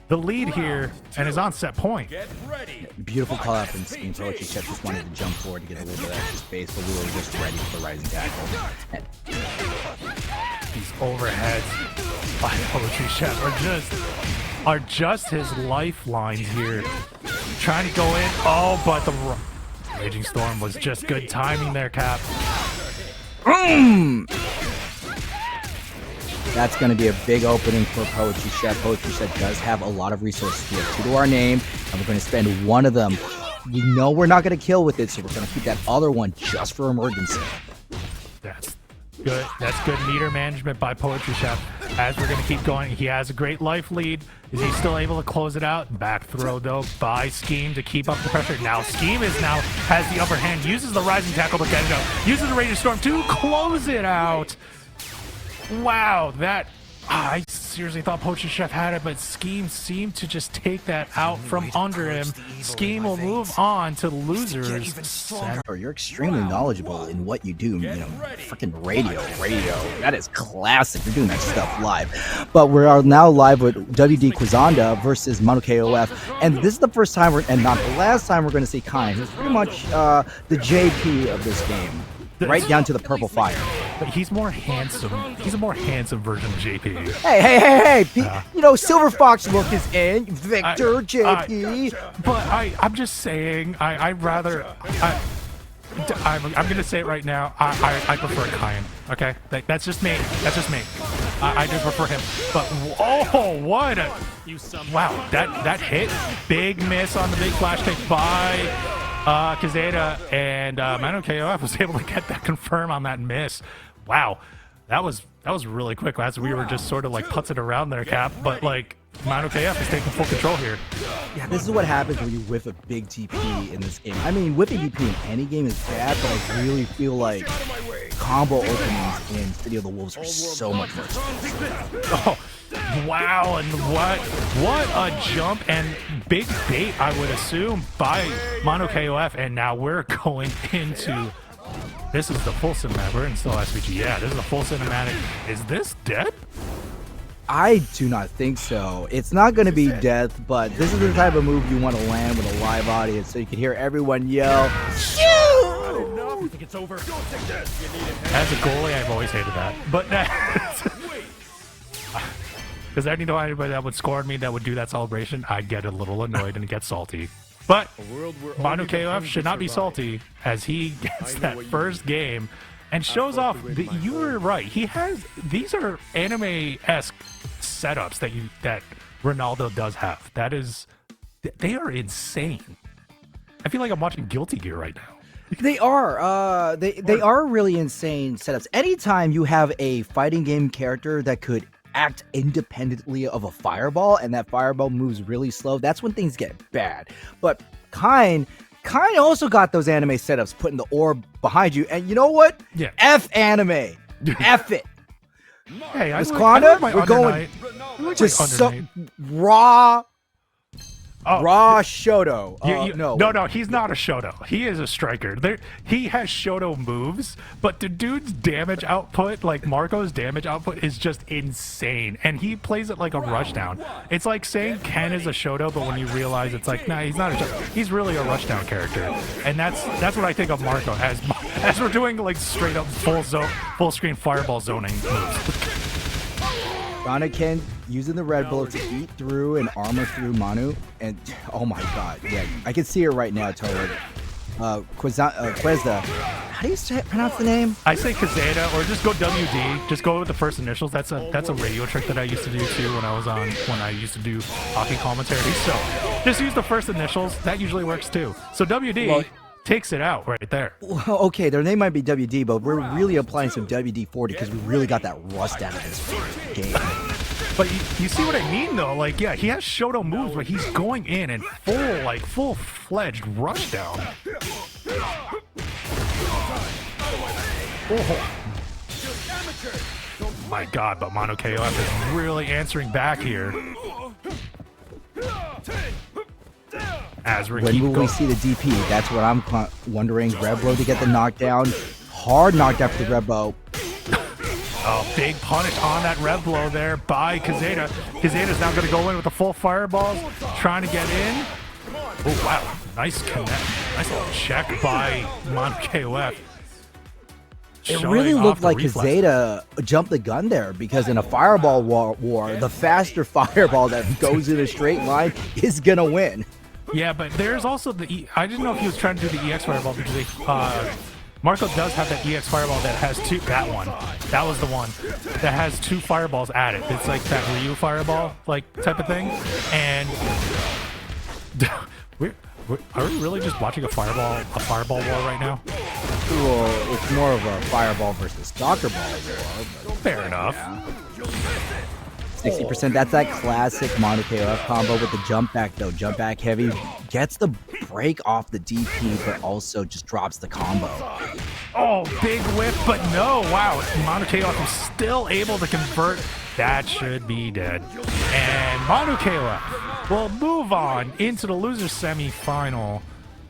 the lead here and is on set point. Beautiful call out from Skeme. PoetryChef just wanted to jump forward to get a little bit of extra space, but we were just ready for the rising tackle. These overheads by PoetryChef are just his lifelines here. Trying to go in. Oh, but the Raging Storm was just good timing there, Cap. That's going to be a big opening for PoetryChef. PoetryChef does have a lot of resources. We have 2 to our name, and we're going to spend 1 of them. We know we're not going to kill with it, so we're going to keep that other one just for emergency. That's good. That's good meter management by PoetryChef. As we're going to keep going, he has a great life lead. Is he still able to close it out? Back throw, though, by Skeme to keep up the pressure. Now Skeme has the upper hand, uses the rising tackle to get it out, uses the Raging Storm to close it out. Wow, I seriously thought PoetryChef had it, but Skeme seemed to just take that out from under him. Skeme will move on to losers. You're extremely knowledgeable in what you do. Freaking radio. That is classic. You're doing that stuff live. But we are now live with WDQuezada versus ManuKOF, and this is the first time and not the last time we're going to see Kain, who's pretty much the JP of this game. Right down to the purple fire. But he's more handsome. He's a more handsome version of JP. Hey. Silver Fox look is in. Victor, JP. But I'm just saying, I'd rather... I'm gonna say it right now. I prefer Kain. Okay, that's just me. That's just me. I do prefer him. But oh, what a wow! That hit, big miss on the big flash kick by WDQuezada, and ManuKOF was able to get that confirm on that miss. Wow, that was really quick. As we were just sort of like putzing around there, Cap. But like ManuKOF is taking full control here. Yeah, this is what happens when you whiff a big TP in this game. I mean, whiffing TP in any game is bad, but I really feel like combo openings in City of the Wolves are so much more expensive. Oh, wow, and what a jump and big bait, I would assume, by ManuKOF, and now we're going into, this is the full cinematic. We're in still SVG. Yeah, this is the full cinematic. Is this dead? I do not think so. It's not going to be death, but this is the type of move you want to land with a live audience, so you can hear everyone yell, "Shoot!" You think it's over? As a goalie, I've always hated that. But because anybody that would score me that would do that celebration, I'd get a little annoyed and get salty. But ManuKOF should not be salty as he gets that first game and shows off. You were right. He has, these are anime-esque setups that Ronaldo does have. That is, they are insane. I feel like I'm watching Guilty Gear right now. They are. They are really insane setups. Anytime you have a fighting game character that could act independently of a fireball, and that fireball moves really slow, that's when things get bad. But Kain also got those anime setups, putting the orb behind you, and you know what? Yeah. F anime. F it. Hey, Miss Quanda, we're going just so raw. Raw Shoto. No, he's not a Shoto. He is a striker. He has Shoto moves, but the dude's damage output, like Marco's damage output, is just insane. And he plays it like a rushdown. It's like saying Ken is a Shoto, but when you realize it's like, nah, he's not a Shoto. He's really a rushdown character. And that's what I think of Marco as we're doing like straight up full screen fireball zoning moves. Ken using the red bull to eat through and armor through Manu, and oh my god, yeah, I can see it right now, totally. Quezada, how do you pronounce the name? I say Quezada, or just go WD. Just go with the first initials. That's a radio trick that I used to do too when I used to do hockey commentary. So just use the first initials. That usually works too. So WD takes it out right there. Well, okay, their name might be WD, but we're really applying some WD-40 because we really got that rust out of this game. But you see what I mean, though? Like, yeah, he has Shoto moves, but he's going in and full-fledged rushdown. Oh my god, but ManuKOF is really answering back here. As we when will we see the DP? That's what I'm wondering. Reblo to get the knockdown. Hard knockdown for the Reblo. Oh, big punish on that rev blow there by WDQuezada. WDQuezada's now going to go in with the full fireballs, trying to get in. Oh, wow. Nice connect. Nice little check by ManuKOF. It really looked like WDQuezada jumped the gun there, because in a fireball war, the faster fireball that goes in a straight line is going to win. Yeah, but there's also the I didn't know if he was trying to do the EX fireball because Marco does have that EX fireball that has two. That one. That was the one that has two fireballs at it. It's like that Ryu fireball like type of thing. And are we really just watching a fireball war right now? Well, it's more of a fireball versus soccer ball war. Fair enough. 60%. That's that classic ManuKOF combo with the jump back, though. Jump back heavy, gets the break off the DP, but also just drops the combo. Oh, big whip, but no. Wow, ManuKOF is still able to convert. That should be dead. And ManuKOF will move on into the loser semi-final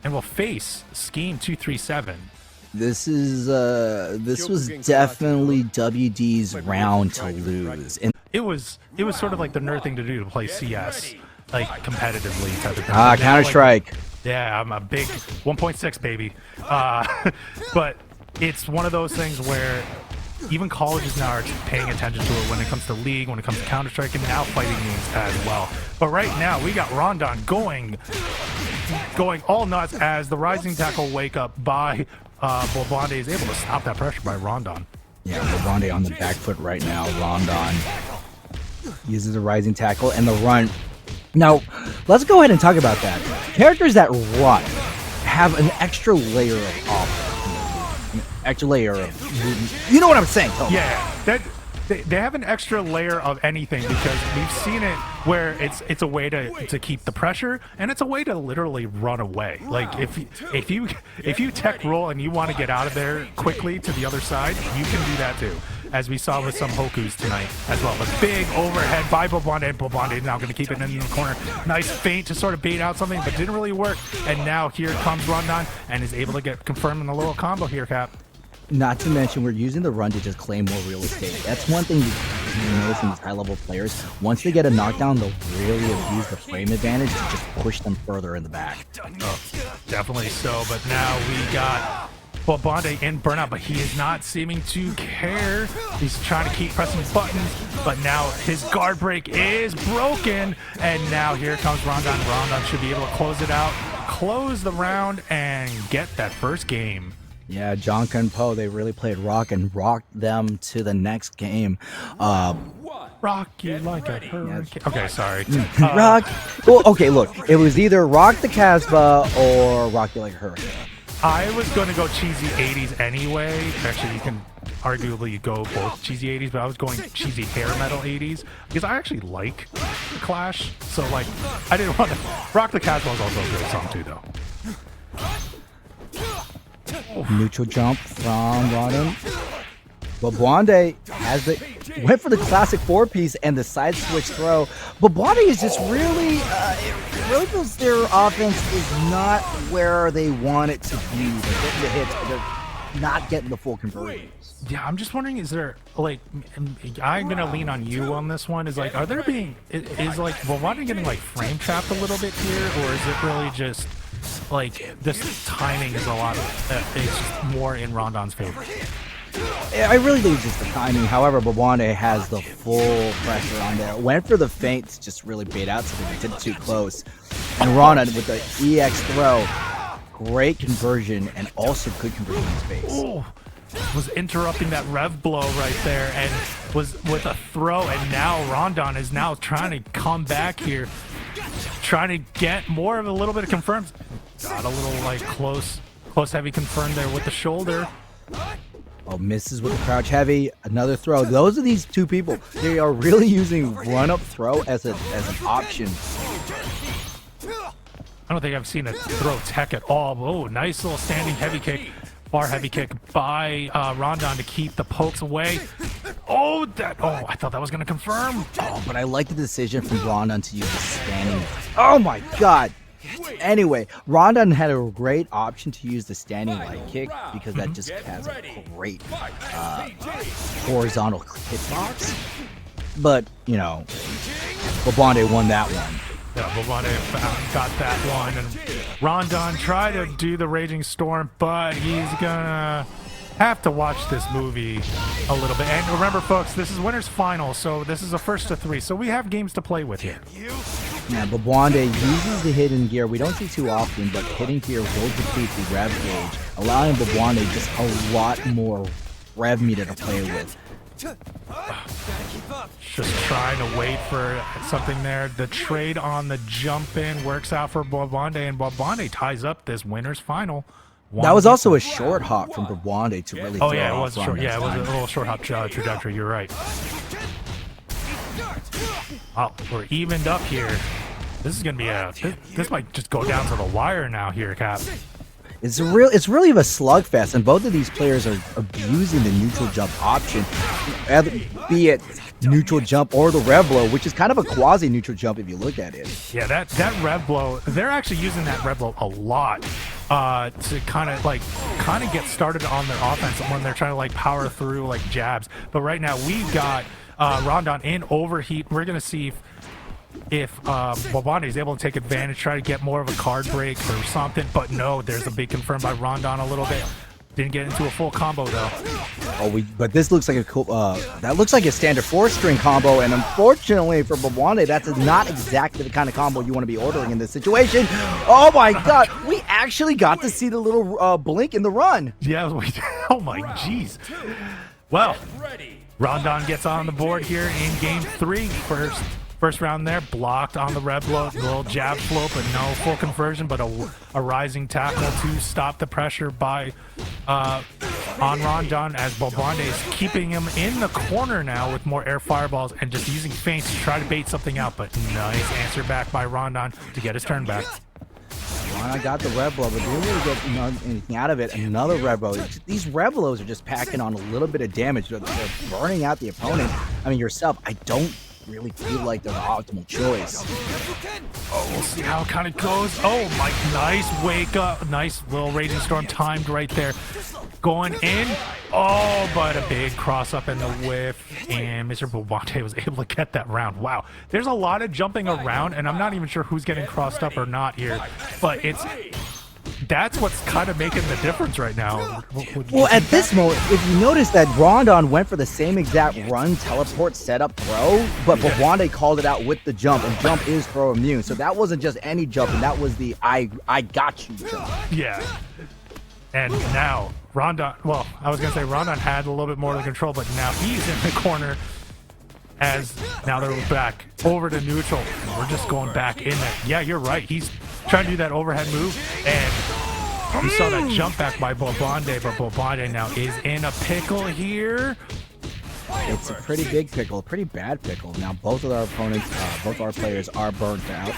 and will face Skeme 237. This was definitely WD's round to lose. And it was sort of like the nerd thing to do, to play CS like competitively type of thing. Counter-Strike. Like, yeah, I'm a big 1.6 baby. But it's one of those things where even colleges now are paying attention to it when it comes to League, when it comes to Counter-Strike, and now fighting games as well. But right now, we got Rondun going all nuts as the rising tackle wake up by Bwabande is able to stop that pressure by Rondun. Yeah, Bwabande on the back foot right now. Rondun uses the rising tackle and the run. Now, let's go ahead and talk about that. Characters that run have an extra layer of offense. An extra layer of movement. You know what I'm saying, Toby? Yeah, they have an extra layer of anything because we've seen it where it's a way to keep the pressure and it's a way to literally run away. Like if you tech roll and you want to get out of there quickly to the other side, you can do that too, as we saw with some Hokus tonight as well. A big overhead by Bwabande, and Bwabande is now going to keep it in the corner. Nice feint to sort of bait out something, but didn't really work. And now here comes Rondun and is able to get confirmed in a little combo here, Cap. Not to mention, we're using the run to just claim more real estate. That's one thing you notice in these high-level players. Once they get a knockdown, they'll really abuse the frame advantage to just push them further in the back. Oh, definitely so, but now we got Bwabande in burnout, but he is not seeming to care. He's trying to keep pressing buttons, but now his guard break is broken, and now here comes Rondun. Rondun should be able to close it out, close the round, and get that first game. Yeah, Jonka and Poe, they really played rock and rocked them to the next game. Rock you like a hurricane. Okay, sorry. Rock. Well, okay, look, it was either rock the Casbah or rock you like a hurricane. I was going to go cheesy 80s anyway. Actually, you can arguably go both cheesy 80s, but I was going cheesy hair metal 80s because I actually like the Clash. So, like, I didn't want to. Rock the Casbah is also a great song, too, though. Neutral jump from Rondun. Bwabande went for the classic 4-piece and the side switch throw. Bwabande is just really, it really feels their offense is not where they want it to be. They're getting the hits, but they're not getting the full conversions. Yeah, I'm just wondering, is there, like, I'm going to lean on you on this one. Is like, are there being, is like, Bwabande getting like frame trapped a little bit here, or is it really just like this timing is a lot of it's just more in Rondon's favor? I really think it's just the timing. However, Bwabande has the full pressure on there. Went for the feint to just really bait out something. They did it too close. And Rondun with the EX throw. Great conversion and also good conversion in space. Ooh, was interrupting that rev blow right there and was with a throw, and now Rondun is now trying to come back here, trying to get more of a little bit of confirms. Got a little like close heavy confirmed there with the shoulder. Oh, misses with the crouch heavy. Another throw. Those are these two people. They are really using run up throw as an option. I don't think I've seen a throw tech at all. Oh, nice little standing heavy kick. Bar heavy kick by Rondun to keep the pokes away. Oh, I thought that was going to confirm. Oh, but I like the decision from Rondun to use the standing. Oh my god. Anyway, Rondun had a great option to use the standing light kick because that just has a great horizontal hitbox. But, you know, Bwabande won that one. Yeah, Bwabande got that one, and Rondun tried to do the Raging Storm, but he's gonna have to watch this movie a little bit. And remember, folks, this is winner's final, so this is a first to 3, so we have games to play with here. Yeah, Bwabande uses the hidden gear. We don't see too often, but hidden gear will deplete the rev gauge, allowing Bwabande just a lot more rev meter to play with. Just trying to wait for something there. The trade on the jump in works out for Bwabande, and Bwabande ties up this winner's final. That was also a short hop from Bwabande to really. Oh yeah, it was short. Yeah, it was a little short hop trajectory. You're right. Oh, we're evened up here. This is gonna be this might just go down to the wire now here, Cap. It's really of a slugfest, and both of these players are abusing the neutral jump option, be it neutral jump or the rev blow, which is kind of a quasi neutral jump if you look at it. Yeah, that rev blow, they're actually using that rev blow a lot to kind of get started on their offense when they're trying to like power through like jabs. But right now we've got Rondun in overheat. We're gonna see if Bwabande is able to take advantage, try to get more of a card break or something, but no, there's a big confirm by Rondun a little bit. Didn't get into a full combo though. Oh, but this looks like a cool. That looks like a standard 4-string combo, and unfortunately for Bwabande, that's not exactly the kind of combo you want to be ordering in this situation. Oh my God, we actually got to see the little blink in the run. Yeah, we did. Oh my jeez. Well, Rondun gets on the board here in game 3. First round there, blocked on the red blow, little jab flow, but no full conversion, but a rising tackle to stop the pressure by on Rondun, as Bwabande is keeping him in the corner now with more air fireballs and just using feints to try to bait something out, but nice answer back by Rondun to get his turn back. I got the red blow, but didn't really get anything out of it. Another red blow. These red blows are just packing on a little bit of damage. They're burning out the opponent. I mean, yourself, I don't really feel like they're the optimal choice. Oh, we'll see how it kind of goes. Oh my, nice wake up, nice little Raging Storm timed right there. Going in, oh, but a big cross up in the whiff, and Mr. Bwabande was able to get that round. Wow, there's a lot of jumping around, and I'm not even sure who's getting crossed up or not here, but that's what's kind of making the difference right now. Well, at this moment, if you notice that Rondun went for the same exact run, teleport, setup, throw, but Bwabande called it out with the jump, and jump is throw immune. So that wasn't just any jump, and that was the I got you jump. Yeah. And now Rondun, well, I was going to say Rondun had a little bit more of the control, but now he's in the corner as now they're back over to neutral. We're just going back in there. Yeah, you're right. He's trying to do that overhead move, and you saw that jump back by Bwabande, but Bwabande now is in a pickle here. It's a pretty big pickle, pretty bad pickle. Now both of our opponents, both our players are burnt out.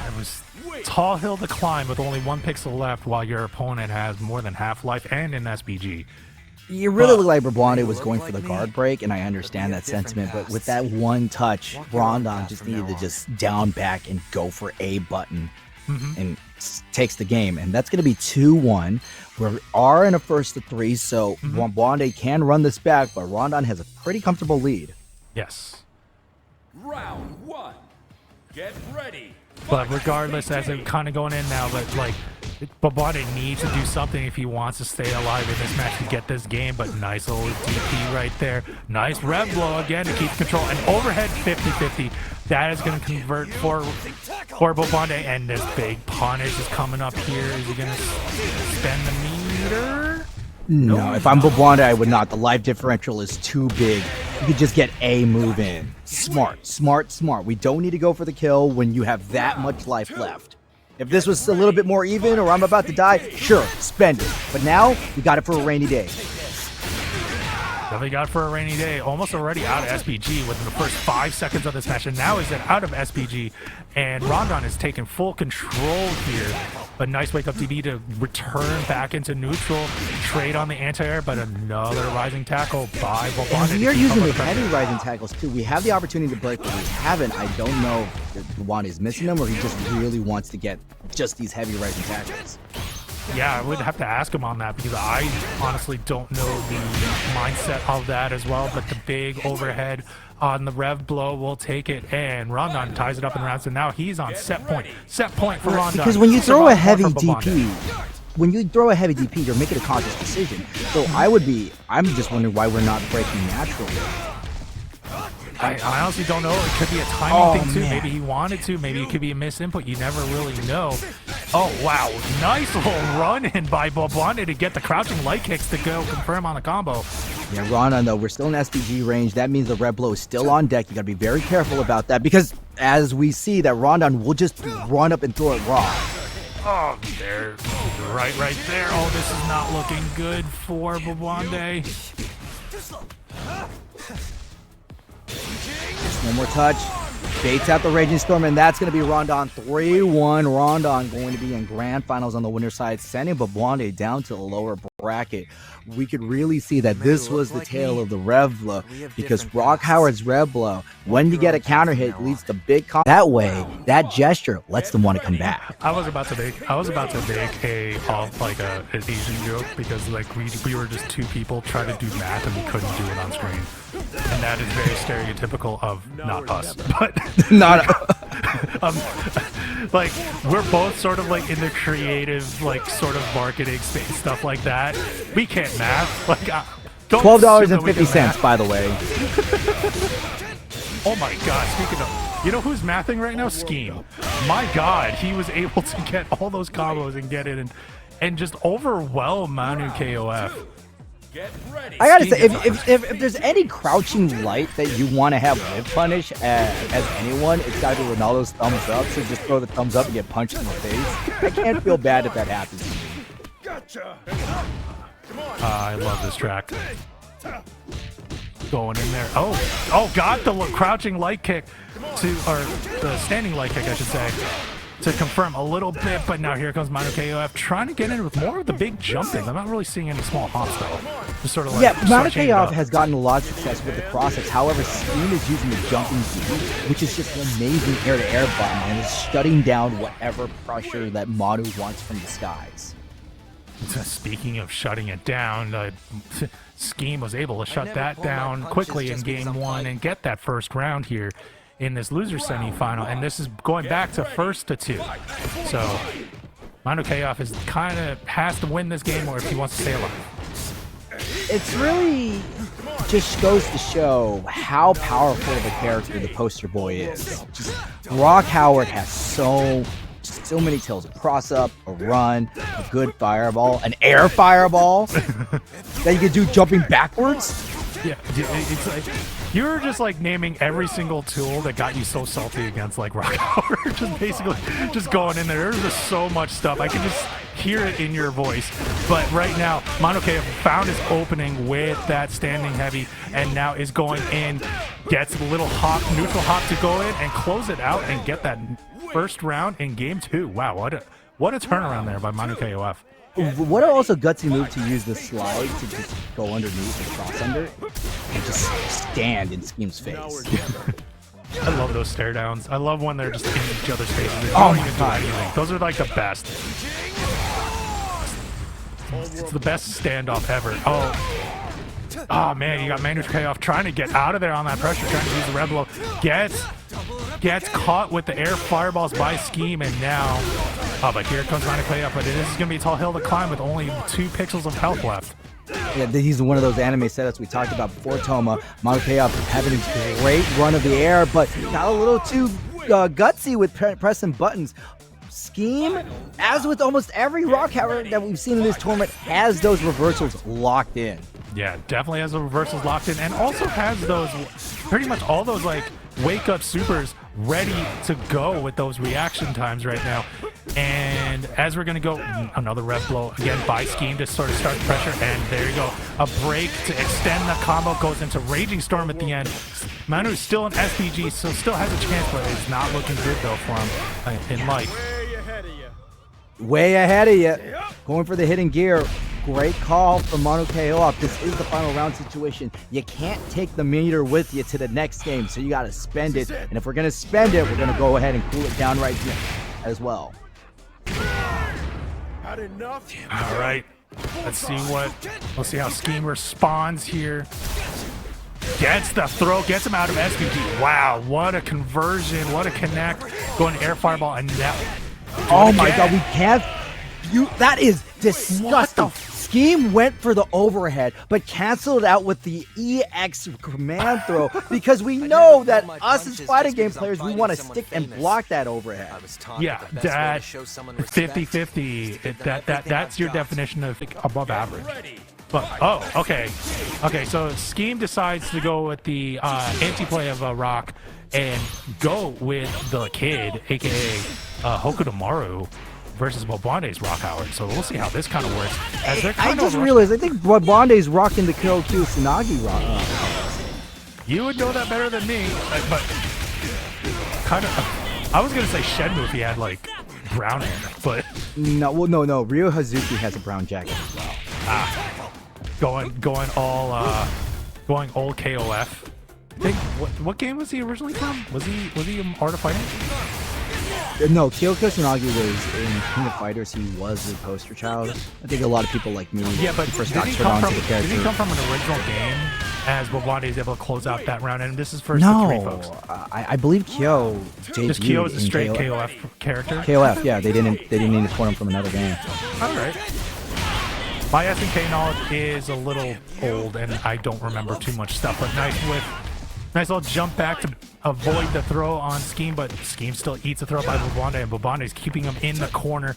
It was tall hill to climb with only 1 pixel left, while your opponent has more than half life and an SPG. You really look like Bwabande was going for the guard break, and I understand that sentiment, but with that one touch, Rondun just needed to just down back and go for a button and takes the game. And that's going to be 2-1. We are in a first to 3, so Bwabande can run this back, but Rondun has a pretty comfortable lead. Yes. Round 1. Get ready. But regardless, as they're kind of going in now, but like, Bwabande needs to do something if he wants to stay alive in this match to get this game. But nice little DP right there. Nice red blow again to keep control. And overhead 50-50. That is going to convert for Bwabande. And this big punish is coming up here. Is he going to spend the meter? No, if I'm Bwabande, I would not. The life differential is too big. You could just get a move in. Smart, smart, smart. We don't need to go for the kill when you have that much life left. If this was a little bit more even, or I'm about to die, sure, spend it. But now, we got it for a rainy day. Definitely got it for a rainy day. Almost already out of SPG within the first 5 seconds of this match. And now he's out of SPG. And Rondun is taking full control here. A nice wake up DD to return back into neutral. Trade on the anti-air, but another rising tackle by Bwabande. And we are using the heavy rising tackles too. We have the opportunity to break, but we haven't. I don't know if Bwabande is missing them or he just really wants to get just these heavy rising tackles. Yeah, I would have to ask him on that because I honestly don't know the mindset of that as well. But the big overhead on the rev blow will take it, and Rondun ties it up in rounds, and now he's on set point. Set point for Rondun. Because when you throw a heavy DP, you're making a conscious decision. So I'm just wondering why we're not breaking naturally. I honestly don't know. It could be a timing thing too. Man. Maybe he wanted to. Maybe it could be a misinput. You never really know. Oh, wow. Nice little run in by Bwabande to get the crouching light kicks to go confirm on the combo. Yeah, Rondun, though, we're still in SPG range. That means the red blow is still on deck. You got to be very careful about that because as we see that Rondun will just run up and throw it raw. Oh, there. Right there. Oh, this is not looking good for Bwabande. Just one more touch. Baits out the Raging Storm, and that's going to be Rondun 3-1. Rondun going to be in grand finals on the winner's side, sending Bwabande down to the lower bracket. We could really see that this was the tale of the Rev Blow, because Rock Howard's Rev Blow, when you get a counter hit, leads to big that way, that gesture lets them want to come back. I was about to make an Asian joke because like we were just two people trying to do math and we couldn't do it on screen. And that is very stereotypical of not us, but Not like we're both sort of like in the creative, like sort of marketing space, stuff like that. We can't math. Like, don't $12.50, by the way. Oh my God! Speaking of, you know who's mathing right now? Skeme. My God, he was able to get all those combos and get it and just overwhelm ManuKOF. I gotta say, if there's any crouching light that you want to have live punish as anyone, it's gotta be Ronaldo's thumbs up. So just throw the thumbs up and get punched in the face. I can't feel bad if that happens to me. Gotcha. I love this track. Going in there. Oh, got the crouching light kick or the standing light kick, I should say, to confirm a little bit. But now here comes ManuKOF trying to get in with more of the big jumping. I'm not really seeing any small hops though. Just sort of like ManuKOF has gotten a lot of success with the cross-ups. However, Skeme is using the jumping beat, which is just an amazing air-to-air button, and is shutting down whatever pressure that Manu wants from the skies. Speaking of shutting it down, Skeme was able to shut that down quickly in game 1 and get that first round here in this loser semifinal, and this is going back to 1-2. So ManuKOF is kind of has to win this game, or if he wants to stay alive. It's really just goes to show how powerful of a character the poster boy is. Just Rock Howard has so many kills: a cross up, a run, a good fireball, an air fireball that you can do jumping backwards. Yeah, it's like you're just like naming every single tool that got you so salty against like Rock Howard. Just basically just going in there. There's just so much stuff. I can just hear it in your voice. But right now, ManuKOF found his opening with that standing heavy, and now is going in, gets a little hop, neutral hop to go in and close it out and get that first round in game 2. Wow, what a turnaround there by ManuKOF. What a also gutsy move to use the slide to just go underneath and cross under and just stand in Skeme's face. I love those stare downs. I love when they're just in each other's faces. They Oh don't my even God. do anything. Those are like the best. It's the best standoff ever. Oh man, you got ManuKOF trying to get out of there on that pressure, trying to use the red blow. Gets caught with the air fireballs by Skeme, and now, but here comes ManuKOF, but this is gonna be a tall hill to climb with only 2 pixels of health left. Yeah, he's one of those anime setups we talked about before, Toma. ManuKOF having a great run of the air, but got a little too gutsy with pressing buttons. Skeme, as with almost every Rock Howard that we've seen in this tournament, has those reversals locked in. Yeah, definitely has the reversals locked in, and also has those, pretty much all those like wake up supers ready to go with those reaction times right now. And as we're gonna go, another red blow again by Skeme to sort of start the pressure, and there you go, a break to extend the combo, goes into Raging Storm at the end. Manu's still an SPG, so still has a chance, but it's not looking good though for him in life. Way ahead of you. Going for the hidden gear. Great call from ManuKOF. This is the final round situation. You can't take the meter with you to the next game, so you got to spend it. And if we're going to spend it, we're going to go ahead and cool it down right here as well. Had enough? All right, let's see how Skeme responds here. Gets the throw, gets him out of SPG. Wow, what a conversion, what a connect. Going air fireball, and now. Oh my God, we can't. That is disgusting. Skeme went for the overhead, but canceled out with the EX command throw because we know that us as fighting game players, we want to stick and block that overhead. Yeah, that 50-50. That's your definition of above average. But okay, so Skeme decides to go with the anti-play of Rock and go with the kid, aka Hokutomaru, versus Bwabande's Rock Howard. So we'll see how this kind of works. I just realized, I think Bwabande's rocking the Kyoku Tsunagi Rock. You would know that better than me, but kind of. I was gonna say Shenmue if he had like brown hair, but no. Ryo Hazuki has a brown jacket as well. Going old KOF. What game was he originally from? Was he Art of Fighting? No, Kyoko Tsunagi was in King of Fighters. He was the poster child. I think a lot of people like me but first did got he turned come on from to the character. Did he come from an original game? as Bwabande is able to close out that round. And this is first to 3, folks. I believe Kyo debuted This Kyo is a in straight KOF character. KOF, yeah, they didn't need to put him from another game. All right. My SNK knowledge is a little old, and I don't remember too much stuff. But nice little jump back to avoid the throw on Skeme, but Skeme still eats a throw by Bwabande, and Bwabande is keeping him in the corner,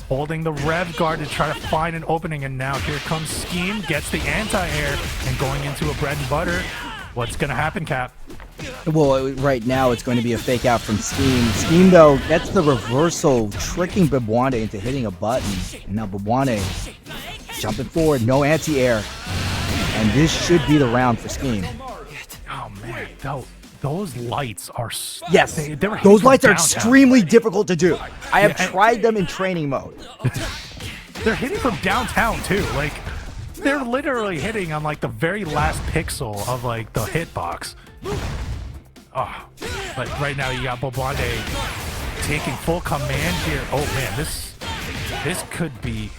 holding the rev guard to try to find an opening. And now here comes Skeme, gets the anti-air, and going into a bread and butter. What's gonna happen, Cap? Well, right now it's going to be a fake out from Skeme. Skeme, though, that's the reversal, tricking Bwabande into hitting a button. And now Bwabande jumping forward, no anti-air. And this should be the round for Skeme. Oh man, those lights are yes. Those lights are downtown. extremely difficult to do. I have tried them in training mode. They're hitting from downtown too. Like they're literally hitting on like the very last pixel of like the hitbox. Oh, but right now you got Bwabande taking full command here. Oh man, this could be.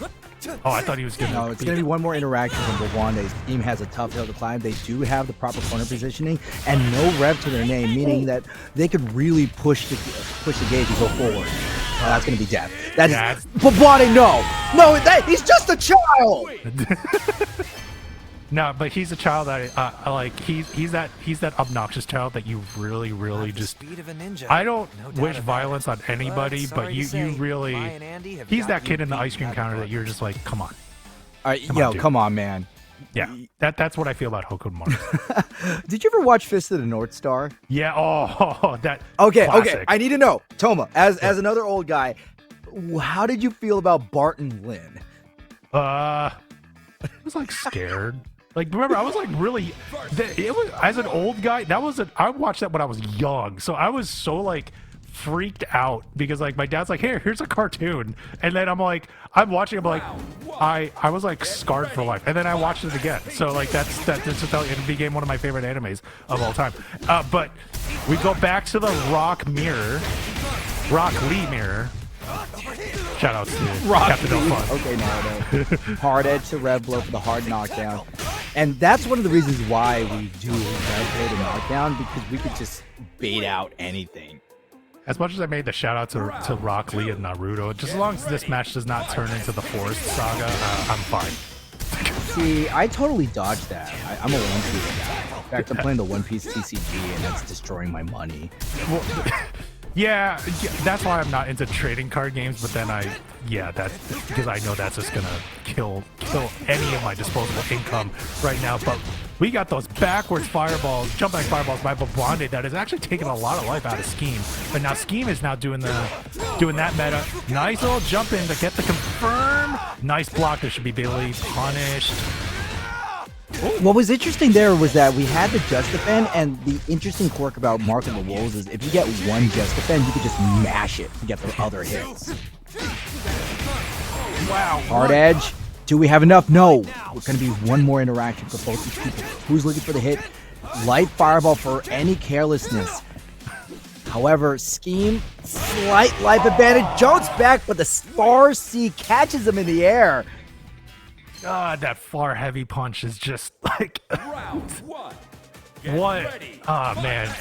Oh, I thought he was going to. No, it's going to be one more interaction from Bwabande. Team has a tough hill to climb. They do have the proper corner positioning and no rev to their name, meaning that they could really push the gauge and go forward. Oh, that's going to be death. That's Bwabande. No, he's just a child. No, but he's a child that I like. He's that obnoxious child that you really just. I don't wish violence on anybody, but you really. He's that kid in the ice cream counter that you're just like, come on. Come on, man. Yeah, that's what I feel about Hokutomaru. Did you ever watch Fist of the North Star? Yeah. Oh, that. Okay. Classic. I need to know, Toma, as another old guy, how did you feel about Barton Lynn? I was like scared. Like, remember, I was like really. It was as an old guy. I watched that when I was young, so I was so like freaked out because like my dad's like, here's a cartoon, and then I'm watching. I'm like, I was like scarred for life, and then I watched it again. So like that's just how it became one of my favorite animes of all time. But we go back to the Rock Lee mirror. Shout out to Captain O'Fun. Okay, no. Hard edge to rev blow for the hard knockdown. And that's one of the reasons why we do rev blow to knockdown, because we could just bait out anything. As much as I made the shout out to Rock Lee and Naruto, just as long as this match does not turn into the Forest Saga, I'm fine. See, I totally dodged that. I'm a One Piece guy. In fact, I'm playing the One Piece TCG, and that's destroying my money. Well, yeah, that's why I'm not into trading card games. But then that's because I know that's just gonna kill any of my disposable income right now. But we got those backwards fireballs, jumping fireballs by Bwabande that is actually taking a lot of life out of Skeme. But now Skeme is now doing that meta. Nice little jump in to get the confirm. Nice block. There should be Billy punished. What was interesting there was that we had the just defend, and the interesting quirk about Mark of the Wolves is if you get one just defend, you could just mash it to get the other hits. Wow. Hard edge. Do we have enough? No. We're going to be one more interaction for both these people. Who's looking for the hit? Light fireball for any carelessness. However, Skeme, slight life advantage, jumps back, but the Star C catches him in the air. God, that far heavy punch is just like Round one. what? Oh man,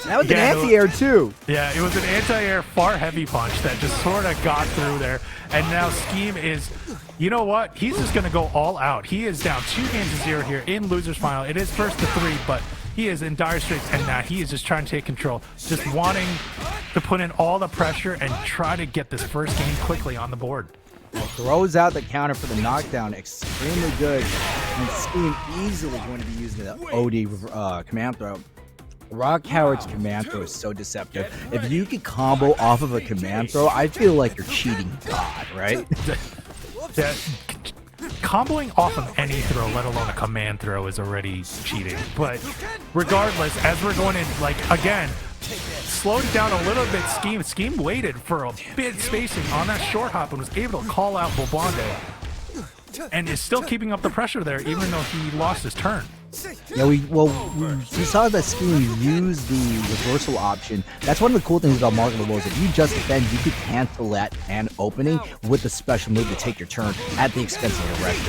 that was an anti-air too. Yeah, it was an anti-air far heavy punch that just sort of got through there. And now Skeme is, you know what? He's just gonna go all out. He is down 2-0 here in losers final. It is first to 3, but he is in dire straits, and now he is just trying to take control, just wanting to put in all the pressure and try to get this first game quickly on the board. Throws out the counter for the knockdown, extremely good. And Skeme easily going to be using the OD command throw. Rock Howard's command throw is so deceptive. If you could combo off of a command throw, I feel like you're cheating God, right? Comboing off of any throw, let alone a command throw, is already cheating. But regardless, as we're going in, like, again, slowed down a little bit. Skeme waited for a bit spacing on that short hop and was able to call out Bwabande, and is still keeping up the pressure there, even though he lost his turn. Yeah, we saw that Skeme use the reversal option. That's one of the cool things about Mark of the Wolves. If you just defend, you could cancel that and opening with a special move to take your turn at the expense of the rest.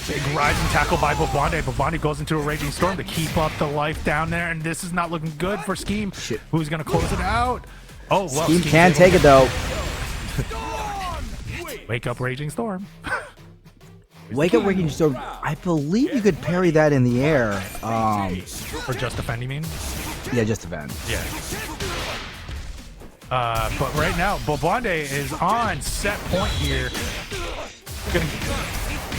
Big rising tackle by Bwabande. Bwabande goes into a Raging Storm to keep up the life down there, and this is not looking good for Skeme, who's going to close it out. Oh, well, Skeme can take it, though. Wake up Raging Storm. Wake up Raging Storm. I believe you could parry that in the air. Or just defend, you mean? Yeah, just defend. Yeah. But right now, Bwabande is on set point here.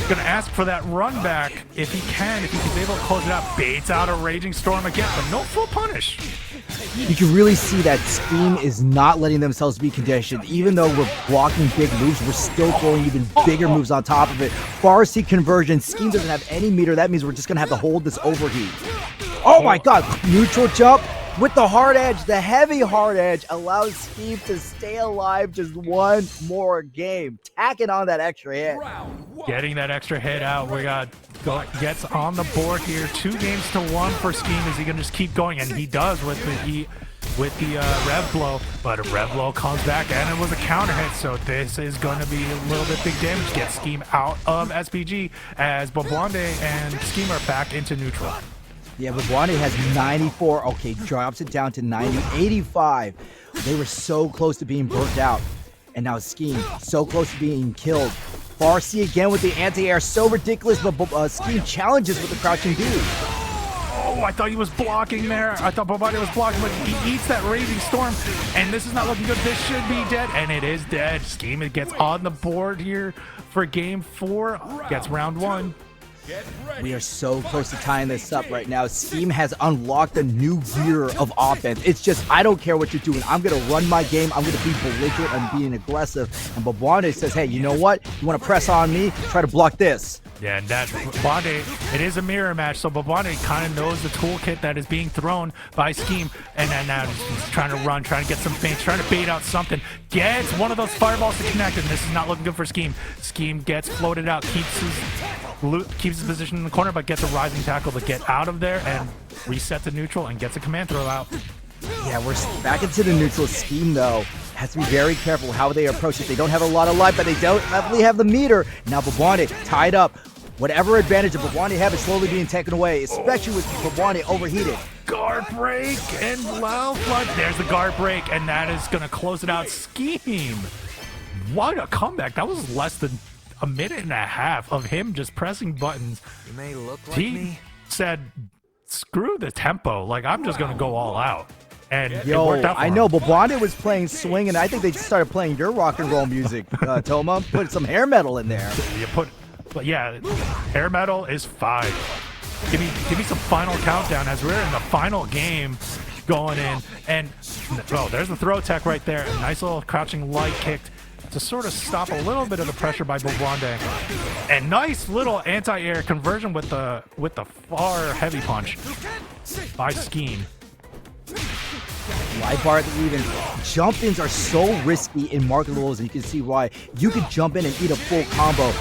Gonna ask for that run back if he can, if he's able to close it out. Baits out a Raging Storm again, but no full punish. You can really see that Skeme is not letting themselves be conditioned. Even though we're blocking big moves, we're still throwing even bigger moves on top of it. Farsi conversion. Skeme doesn't have any meter. That means we're just gonna have to hold this overheat. Oh my god, neutral jump with the hard edge. The heavy hard edge allows Skeme to stay alive just one more game. Tacking on that extra hit. Getting that extra hit out. We got gets on the board here. 2-1 for Skeme. Is he gonna just keep going? And he does with the rev blow, but a rev blow comes back and it was a counter hit, so this is going to be a little bit big damage. Get Skeme out of SPG as Bwabande and Skeme are back into neutral. Yeah, but Bwabande has 94. Okay, drops it down to 90, 85. They were so close to being burnt out. And now Skeme so close to being killed. Farsi again with the anti-air, so ridiculous, but Skeme challenges with the crouching dude. Oh, I thought he was blocking there. I thought Bwabande was blocking, but he eats that Raging Storm, and this is not looking good. This should be dead, and it is dead. Skeme gets on the board here for game 4. Gets round 1. We are so close to tying this up right now. Skeme has unlocked a new gear of offense. It's just, I don't care what you're doing. I'm going to run my game. I'm going to be belligerent and being aggressive. And Bwabande says, hey, you know what? You want to press on me? Try to block this. Yeah, and that Bwabande, it is a mirror match, so Bwabande kind of knows the toolkit that is being thrown by Skeme, and then now he's trying to run, trying to get some feints, trying to bait out something. Gets one of those fireballs to connect, and this is not looking good for Skeme. Skeme gets floated out, keeps his position in the corner, but gets a rising tackle to get out of there and reset to neutral and gets a command throw out. Yeah, we're back into the neutral. Skeme, though, has to be very careful how they approach it. They don't have a lot of life, but they don't definitely have the meter. Now Bwabande tied up. Whatever advantage of Bwabande have is slowly being taken away, especially with Bwabande overheated. Guard break and loud flood. There's the guard break, and that is going to close it out. Skeme. What a comeback. That was less than a minute and a half of him just pressing buttons. You may look like He me. said, screw the tempo. Like, I'm just going to go all out. And it Yo, worked out for I him. know, Bwabande was playing swing, and I think they just started playing your rock and roll music, Toma. Put some hair metal in there. But yeah, hair metal is 5. Give me some final countdown as we're in the final game going in. And oh, there's the throw tech right there. A nice little crouching light kick to sort of stop a little bit of the pressure by Bwabande. And nice little anti-air conversion with the far heavy punch by Skeme. Live bar at the even. Jump-ins are so risky in market levels, and you can see why. You can jump in and eat a full combo.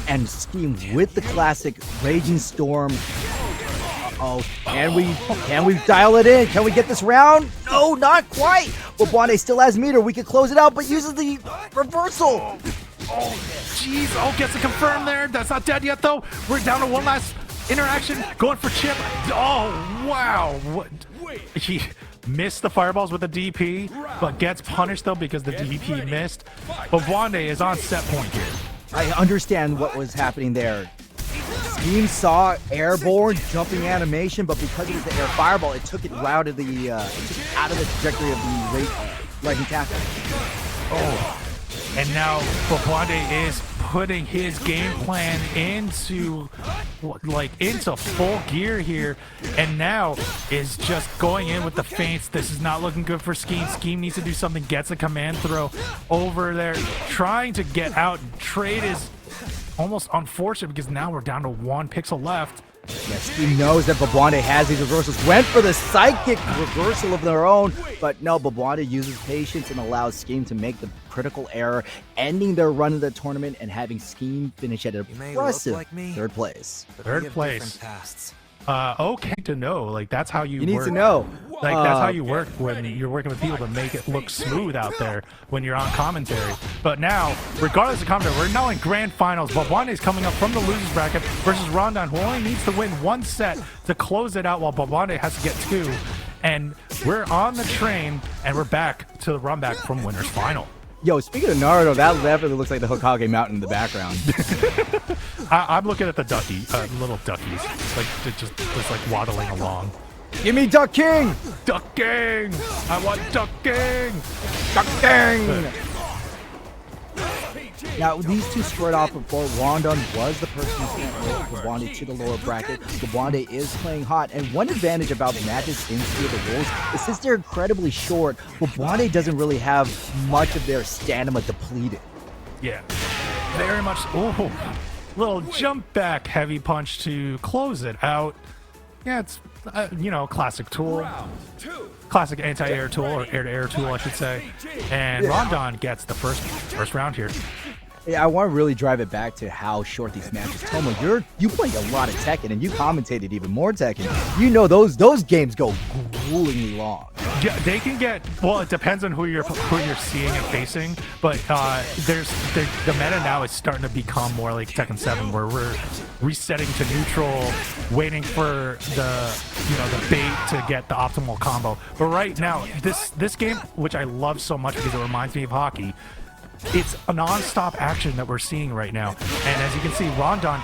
And Skeme with the classic Raging Storm. Uh-oh. Can we dial it in? Can we get this round? No, not quite. Bwabande still has meter. We could close it out, but uses the reversal. Oh, jeez. Oh, gets it confirmed there. That's not dead yet, though. We're down to one last interaction. Going for chip. Oh, wow. What? He missed the fireballs with the DP, but gets punished, though, because the DP missed. Bwabande is on set point here. I understand what was happening there. Skeme saw airborne jumping animation, but because it was the air fireball, it took it out of the trajectory of the lightning tackle. Oh, and now Bwabande is putting his game plan into full gear here, and now is just going in with the feints. This is not looking good for Skeme. Skeme needs to do something. Gets a command throw over there, trying to get out. Trade is almost unfortunate because now we're down to 1 pixel left. Yes, Skeme knows that Bwabande has these reversals. Went for the sidekick reversal of their own, but no, Bwabande uses patience and allows Skeme to make the critical error, ending their run of the tournament and having Skeme finish at an impressive like me, third place. Third place. Okay to know. Like that's how you. You need work. to know. Like that's how you work when you're working with people to make it look smooth out there when you're on commentary. But now, regardless of commentary, we're now in grand finals. Bwabande is coming up from the losers bracket versus Rondun, who only needs to win one set to close it out, while Bwabande has to get two. And we're on the train, and we're back to the run back from winners final. Yo, speaking of Naruto, that definitely looks like the Hokage Mountain in the background. I'm looking at the little duckies, like just like waddling along. Give me Duck King! Duck King! I want Duck King! Duck King! Now, these two squared off before. Rondun was the person who sent Bwabande to the lower bracket. Bwabande is playing hot, and one advantage about matches in Sea of the Wolves is since they're incredibly short, Bwabande doesn't really have much of their stamina depleted. Yeah, very much. Oh, little jump back heavy punch to close it out. Yeah, it's classic tool, classic anti-air tool, or air-to-air tool, I should say. And Rondun gets the first round here. Yeah, I want to really drive it back to how short these matches. Tomo, you play a lot of Tekken, and you commentated even more Tekken. You know those games go gruelingly long. Yeah, they can get. Well, it depends on who you're seeing and facing. But the meta now is starting to become more like Tekken 7, where we're resetting to neutral, waiting for the bait to get the optimal combo. But right now, this game, which I love so much because it reminds me of hockey. It's a non-stop action that we're seeing right now, and as you can see, Rondun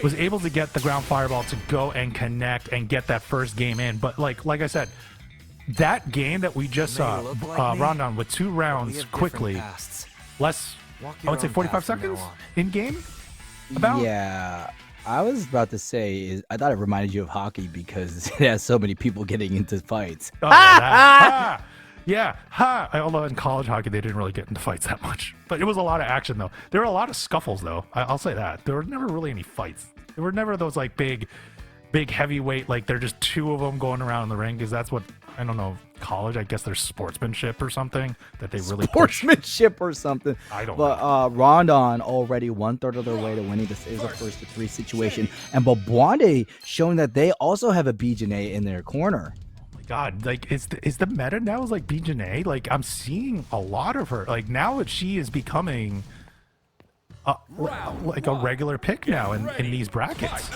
was able to get the ground fireball to go and connect and get that first game in. But like I said, that game that we just saw, Rondun with 2 rounds quickly, I would say 45 seconds in game. About. Yeah, I was about to say I thought it reminded you of hockey because it has so many people getting into fights. Oh, yeah, although in college hockey they didn't really get into fights that much, but it was a lot of action though. There were a lot of scuffles though. I'll say that there were never really any fights. There were never those like big heavyweight, like they're just 2 of them going around in the ring, because that's what, I don't know, college, I guess there's sportsmanship or something that they really sportsmanship or something. I don't know. But Rondun already 1/3 of their way to winning. This is a 1st-to-3 situation, and Bwabande showing that they also have a Jenet in their corner. God, like is the meta now is like Jenet? Like I'm seeing a lot of her. Like now that she is becoming like a regular pick now in these brackets.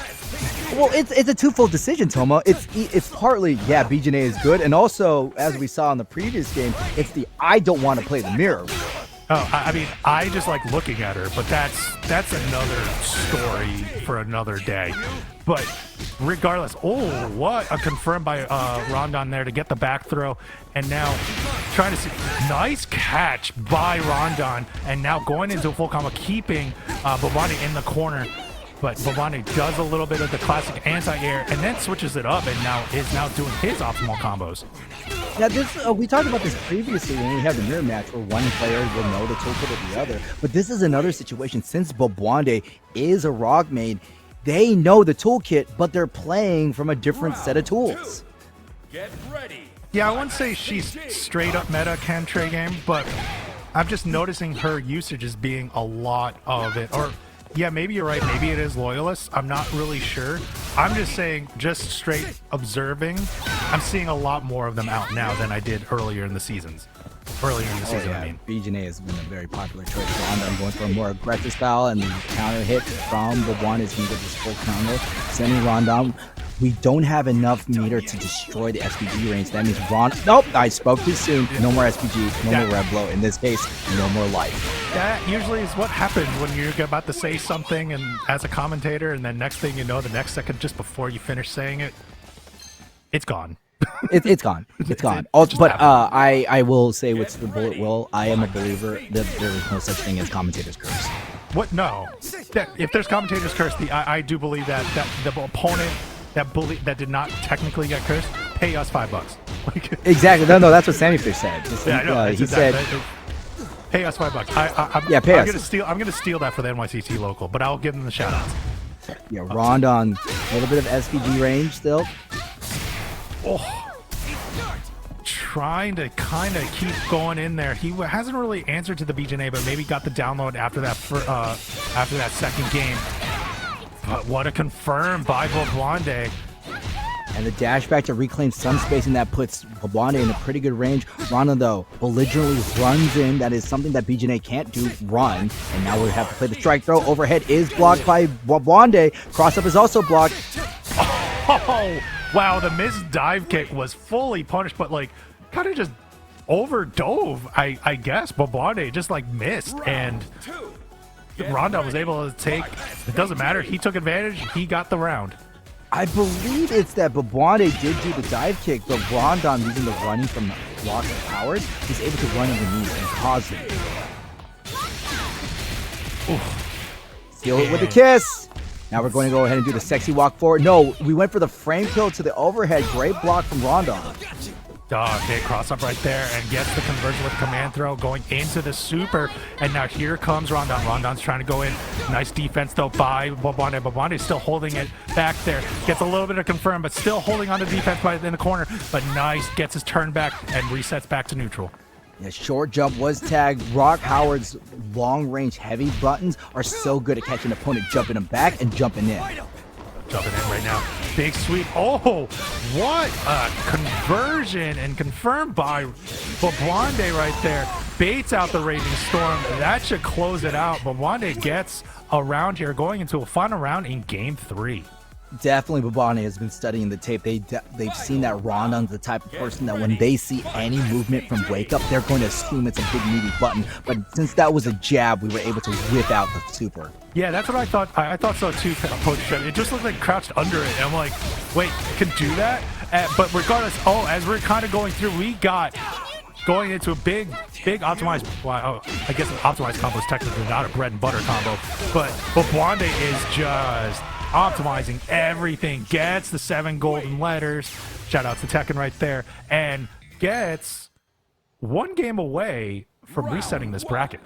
Well, it's a twofold decision, Toma. It's partly Jenet is good, and also as we saw in the previous game, it's the I don't want to play the mirror. Oh, I mean, I just like looking at her, but that's another story for another day. But regardless, what a confirmed by Rondun there to get the back throw, and now trying to see nice catch by Rondun, and now going into a full combo, keeping Bwabande in the corner. But Bwabande does a little bit of the classic anti-air and then switches it up and is now doing his optimal combos. Now this we talked about this previously when we had the mirror match where one player will know the toolkit of the other. But this is another situation. Since Bwabande is a rock main, they know the toolkit, but they're playing from a different set of tools. Get ready. Yeah, I wouldn't say she's straight up meta Kentrey game, but I'm just noticing her usage as being a lot of it. Or yeah, maybe you're right. Maybe it is loyalists. I'm not really sure. I'm just saying, just straight observing, I'm seeing a lot more of them out now than I did earlier in the seasons. I mean. Jenet has been a very popular choice for Honda. I'm going for a more aggressive style, and the counter hit from Bwabande is going to get this full counter. Sending Rondun. We don't have enough meter to destroy the SPG range. That means nope, I spoke too soon. No more SPG, no more red blow. In this case, no more life. That usually is what happens when you're about to say something and as a commentator, and then next thing you know, the next second just before you finish saying it, it's gone. It's gone. It's gone. But I will say with the bullet will, I am a believer that there is no such thing as commentator's curse. What? No. If there's commentator's curse, I do believe that the opponent that did not technically get cursed, pay us $5. Exactly. No, that's what Semifish said. Yeah, I know. He said, pay us $5. I'm gonna steal that for the NYCT local, but I'll give them the shout outs. Yeah, Rondun, a little bit of SPG range still. Oh, trying to kind of keep going in there. He hasn't really answered to the Jenet, but maybe got the download after that second game. But what a confirm by Bwabande. And the dash back to reclaim some spacing that puts Bwabande in a pretty good range. Rondun, though, belligerently runs in. That is something that BJNA can't do, run. And now we have to play the strike throw. Overhead is blocked by Bwabande. Cross-up is also blocked. Oh, wow, the missed dive kick was fully punished, but like kind of just overdove, I guess. Bwabande just like missed, and Rondun was able to take, it doesn't matter, he took advantage, he got the round. I believe it's that Bwabande did do the dive kick, but Rondun, using the running from the block of powers, is able to run underneath and cause it. Seal it with a kiss. Now we're going to go ahead and do the sexy walk forward. No, we went for the frame kill to the overhead. Great block from Rondun. Okay, cross up right there and gets the conversion with the command throw going into the super. And now here comes Rondun. Rondun's trying to go in. Nice defense though by Bwabande. Bwabande still holding it back there. Gets a little bit of confirm, but still holding on to defense in the corner. But nice, gets his turn back and resets back to neutral. Yeah, short jump was tagged. Rock Howard's long-range heavy buttons are so good at catching an opponent, jumping him back and jumping in. Jumping in right now. Big sweep. Oh, what a conversion, and confirmed by Bwabande right there. Baits out the Raging Storm. That should close it out. Bwabande gets a round here, going into a final round in game 3. Definitely Bwabande has been studying the tape. They've seen that Rondun's the type of person that when they see any movement from Wake Up, they're going to assume it's a big meaty button. But since that was a jab, we were able to whip out the super. Yeah, that's what I thought. I thought so too, PoetryChef. It just looked like crouched under it. And I'm like, wait, it can do that? But regardless, as we're kind of going through, we got going into a big optimized, well, I guess an optimized combo is technically not a bread and butter combo, but Bwabande is just optimizing everything. Gets the 7 golden letters. Shout out to Tekken right there. And gets 1 game away from resetting this bracket.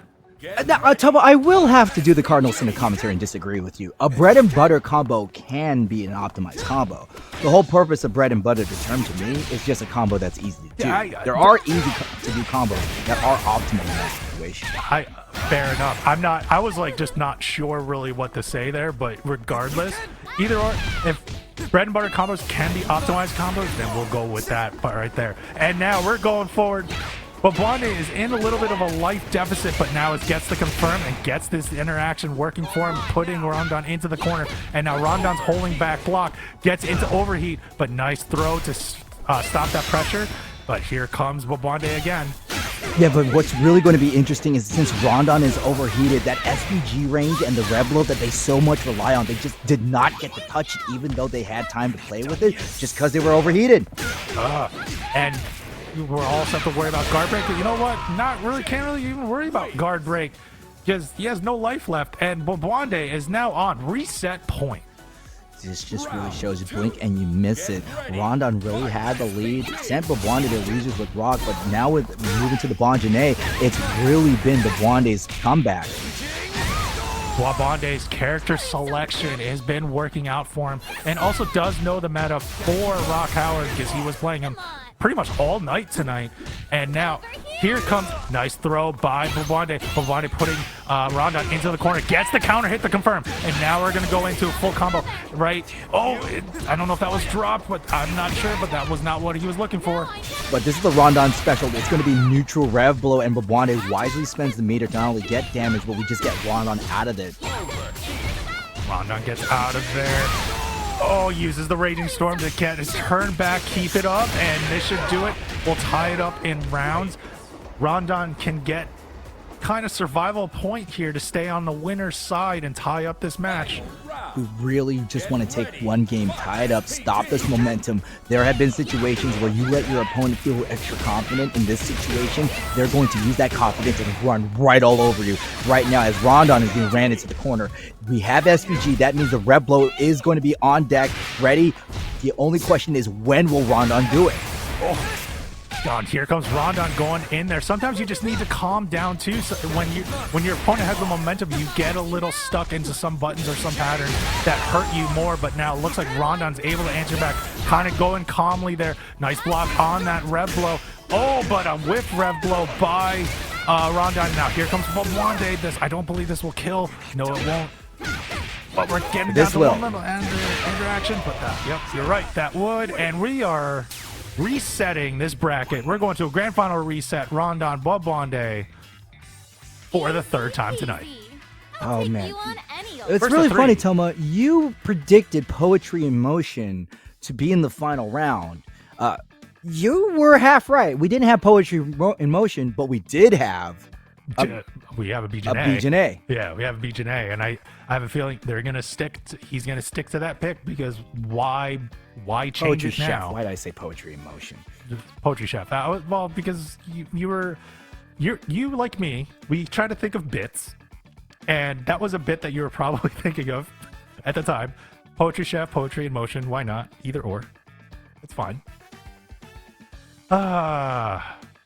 Now, Tubbo, I will have to do the Cardinals in the commentary and disagree with you. A bread and butter combo can be an optimized combo. The whole purpose of bread and butter, the term to me, is just a combo that's easy to do. Yeah, there are easy to do combos that are optimal in that situation. Fair enough. I was like just not sure really what to say there, but regardless, either or, if bread and butter combos can be optimized combos, then we'll go with that part right there. And now we're going forward. Bwabande is in a little bit of a life deficit, but now it gets the confirm and gets this interaction working for him, putting Rondun into the corner. And now Rondun's holding back block, gets into overheat, but nice throw to stop that pressure. But here comes Bwabande again. Yeah, but what's really going to be interesting is since Rondun is overheated, that SPG range and the red blow that they so much rely on, they just did not get to touch it, even though they had time to play with it, just because they were overheated. And we're all set to worry about guard break, but you know what? Not really, can't really even worry about guard break because he has no life left, and Bwabande is now on reset point. This just really shows you blink and you miss it. Rondun really had the lead, sent Bwabande to losers with Rock, but now with moving to the Jenet, it's really been Bwabande's comeback. Bwabande's character selection has been working out for him, and also does know the meta for Rock Howard because he was playing him pretty much all night tonight. And now here comes nice throw by Bwabande. Bwabande putting Rondun into the corner, gets the counter, hit the confirm, and now we're gonna go into a full combo, right? I don't know if that was dropped, but I'm not sure, but that was not what he was looking for. But this is the Rondun special. It's going to be neutral rev blow, and Bwabande wisely spends the meter to not only get damage, but we just get Rondun out of it. Rondun gets out of there. Uses the Raging Storm to get his turn back, keep it up, and this should do it. We'll tie it up in rounds. Rondun can get kind of survival point here to stay on the winner's side and tie up this match. We really just want to take one game, tie it up, stop this momentum. There have been situations where you let your opponent feel extra confident. In this situation, they're going to use that confidence and run right all over you. Right now, as Rondun is being ran into the corner, we have SPG. That means the red blow is going to be on deck, ready. The only question is, when will Rondun do it? God, here comes Rondun going in there. Sometimes you just need to calm down too. So when your opponent has the momentum, you get a little stuck into some buttons or some patterns that hurt you more. But now it looks like Rondun's able to answer back, kind of going calmly there. Nice block on that rev blow. But a whiff rev blow by Rondun. Now here comes Bwabande. I don't believe this will kill. No, it won't. But we're getting This down to will. one little interaction. But yep, you're right. That would. And we are resetting this bracket. We're going to a grand final reset. Rondun, Bwabande for the third time tonight. Oh, man. It's It's First really of funny, three. Toma. You predicted Poetry in Motion to be in the final round. You were half right. We didn't have Poetry in Motion, but we did have We have a a BJNA. BJNA. Yeah, we have a BJNA, and I have a feeling they're gonna stick. He's gonna stick to that pick because why change Poetry it Chef. now? Why did I say Poetry in Motion? Poetry Chef. Well, because you like me. We try to think of bits, and that was a bit that you were probably thinking of at the time. Poetry Chef, Poetry in Motion. Why not? Either or, it's fine.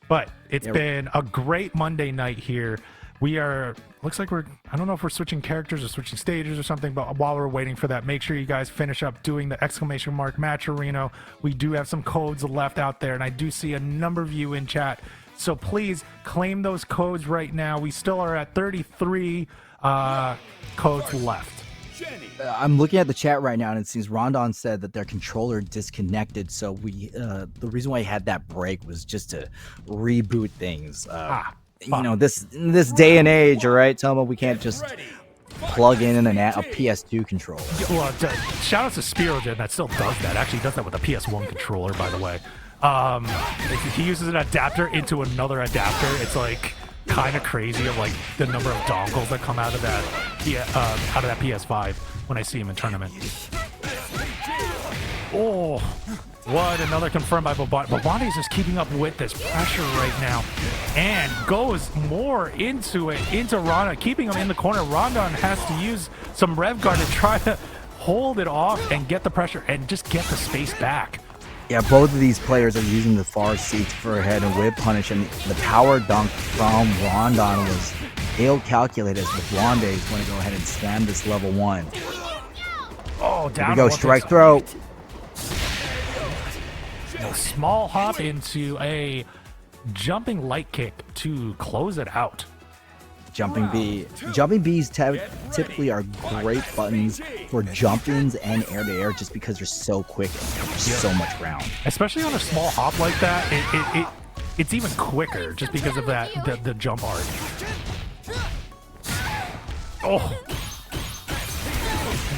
But it's been a great Monday night here. We are, looks like I don't know if we're switching characters or switching stages or something, but while we're waiting for that, make sure you guys finish up doing the exclamation mark match arena. We do have some codes left out there, and I do see a number of you in chat. So please claim those codes right now. We still are at 33 codes left. I'm looking at the chat right now, and it seems Rondun said that their controller disconnected. So the reason why he had that break was just to reboot things. In this day and age, all right, Toma, we can't just plug in a PS2 controller. Well, shout out to Spirogen that still does that. Actually, he does that with a PS1 controller, by the way. He uses an adapter into another adapter. It's like kind of crazy of like the number of dongles that come out of that PS5 when I see him in tournament. Oh, what another confirmed by Bwabande. Bwabande is just keeping up with this pressure right now and goes more into Rondun, keeping him in the corner. Rondun has to use some rev guard to try to hold it off and get the pressure and just get the space back. Yeah, both of these players are using the far seats for a head and whip punish, and the power dunk from Rondun was ill-calculated as Bwabande is going to go ahead and slam this level 1. Oh, Here down. we go, strike throw. A small hop into a jumping light kick to close it out. Jumping B. Jumping Bs typically are great buttons for jumpings and air-to-air just because they're so quick and cover so much ground. Especially on a small hop like that, it's even quicker just because of that the jump art.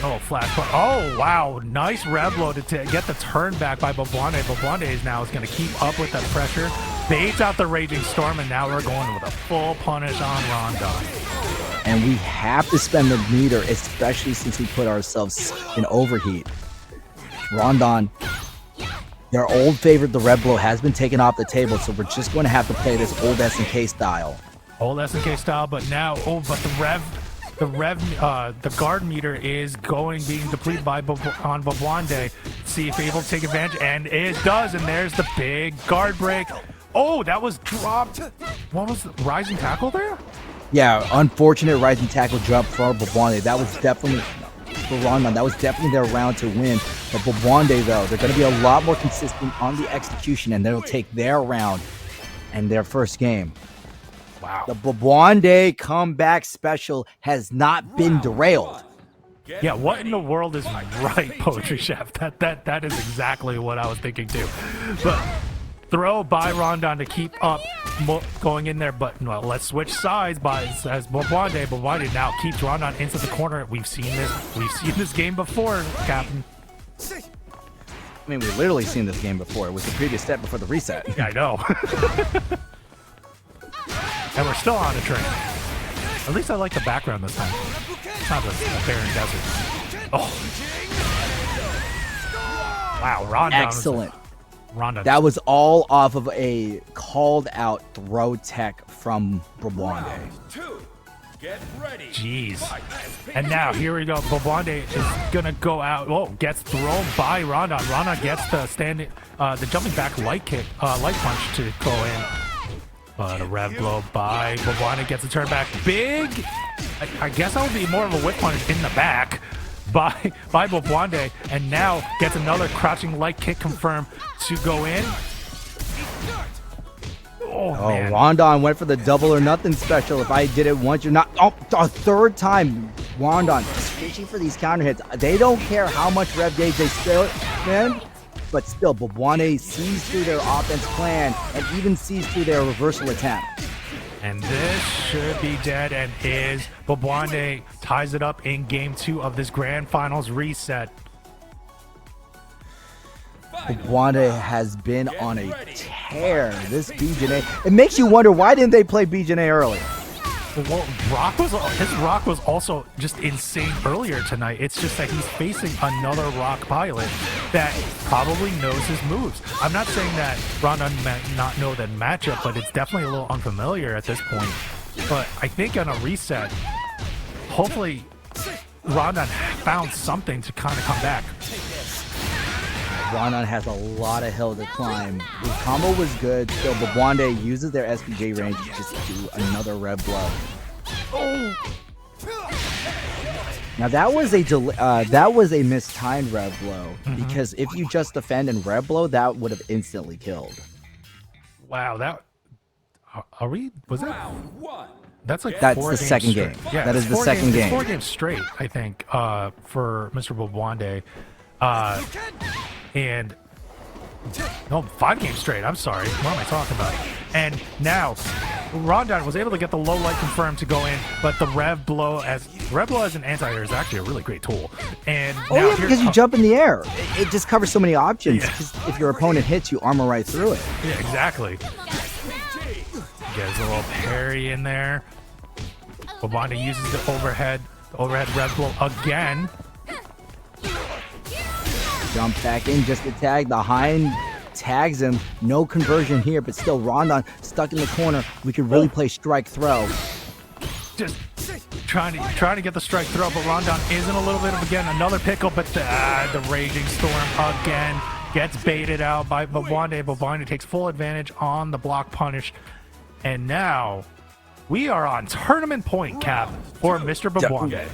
Oh, flash. Oh, wow. Nice rev load to get the turn back by Bwabande. Bwabande is going to keep up with that pressure. Baits out the Raging Storm, and now we're going with a full punish on Rondun. And we have to spend the meter, especially since we put ourselves in overheat. Rondun, their old favorite, the red blow, has been taken off the table, so we're just going to have to play this old SNK style. Old SNK style, but now, the guard meter is being depleted on Bwabande. See if able to take advantage, and it does, and there's the big guard break. Oh, that was dropped. What was the rising tackle there? Yeah, unfortunate rising tackle drop for Bwabande. That was definitely, for Rondun, that was definitely their round to win. But Bwabande, though, they're going to be a lot more consistent on the execution, and they'll take their round and their first game. Wow. The Bwabande comeback special has not been derailed. Yeah, what in the world is right, PoetryChef? That is exactly what I was thinking too. But throw by Rondun to keep up going in there, but well, let's switch sides as Bwabande. Bwabande now keeps Rondun into the corner. We've seen this game before, Captain. I mean, we've literally seen this game before. It was the previous step before the reset. Yeah, I know. And we're still on a train. At least I like the background this time. It's not a barren desert. Oh. Wow, Rondun. Excellent. Rondun. That was all off of a called out throw tech from Bwabande. Get ready. Jeez. And now, here we go. Bwabande is going to go out. Oh, gets thrown by Rondun. Rondun gets the jumping back light punch to go in. But a rev blow by Bwabande gets a turn back. Big. I guess that would be more of a whip punch in the back by Bwabande. And now gets another crouching light kick confirmed to go in. Oh, man. Rondun went for the double or nothing special. If I did it once, you're not. Oh, a third time. Rondun fishing for these counter hits. They don't care how much rev gauge they spend, but still, Bwabande sees through their offense plan and even sees through their reversal attempt. And this should be dead and is. Bwabande ties it up in game 2 of this grand finals reset. Bwabande has been on a tear. This Jenet, it makes you wonder, why didn't they play Jenet early? Well, his rock was also just insane earlier tonight. It's just that he's facing another rock pilot that probably knows his moves. I'm not saying that Rondun might not know that matchup, but it's definitely a little unfamiliar at this point. But I think on a reset, hopefully Rondun found something to kind of come back. Rondun has a lot of hill to climb. His combo was good, so Bwabande uses their SPJ range to just do another rev blow. Oh. Now that was a mistimed rev blow, because if you just defend and rev blow, that would have instantly killed. Wow, was that? That's like That's 4 the games second straight. game. Yeah, that it's is the 4 second games, game. It's 4 games straight, I think, for Mr. Bwabande. And no, 5 games straight. I'm sorry. What am I talking about? And now Rondun was able to get the low light confirmed to go in, but the rev blow as an anti-air is actually a really great tool. And now yeah, because you jump in the air, it just covers so many options. Because if your opponent hits, you armor right through it. Yeah, exactly. Gets a little parry in there. Bwabande uses the overhead rev blow again. Jump back in just to tag. The hind tags him. No conversion here, but still Rondun stuck in the corner. We could really play strike throw. Just trying to get the strike throw, but Rondun is in a little bit of, again, another pickle, but the Raging Storm again gets baited out by Bwabande. Bwabande takes full advantage on the block punish. And now we are on tournament point, Cap, for Mr. Bwabande.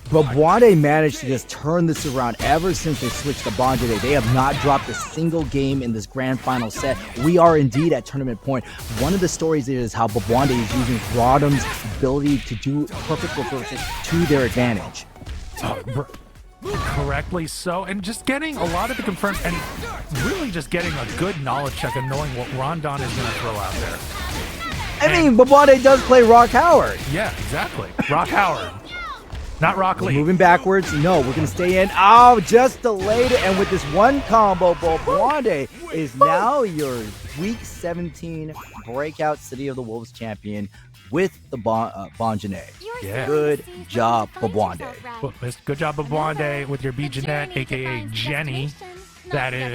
Bwabande managed to just turn this around ever since they switched to Bwabande. They have not dropped a single game in this grand final set. We are indeed at tournament point. One of the stories is how Bwabande is using Rondun's ability to do perfect reversals to their advantage. Correctly so, and just getting a lot of the confirmed, and really just getting a good knowledge check and knowing what Rondun is going to throw out there. I mean, Bwabande does play Rock Howard. Yeah, exactly. Rock Howard. Not Rock Lee. Moving backwards. No, we're going to stay in. Oh, just delayed it. And with this one combo, Bwabande is now your Week 17 Breakout City of the Wolves champion with the Jenet. Yeah. Good job, Bwabande. Good job, Bwabande, with your Jenet, a.k.a. Jenny. That is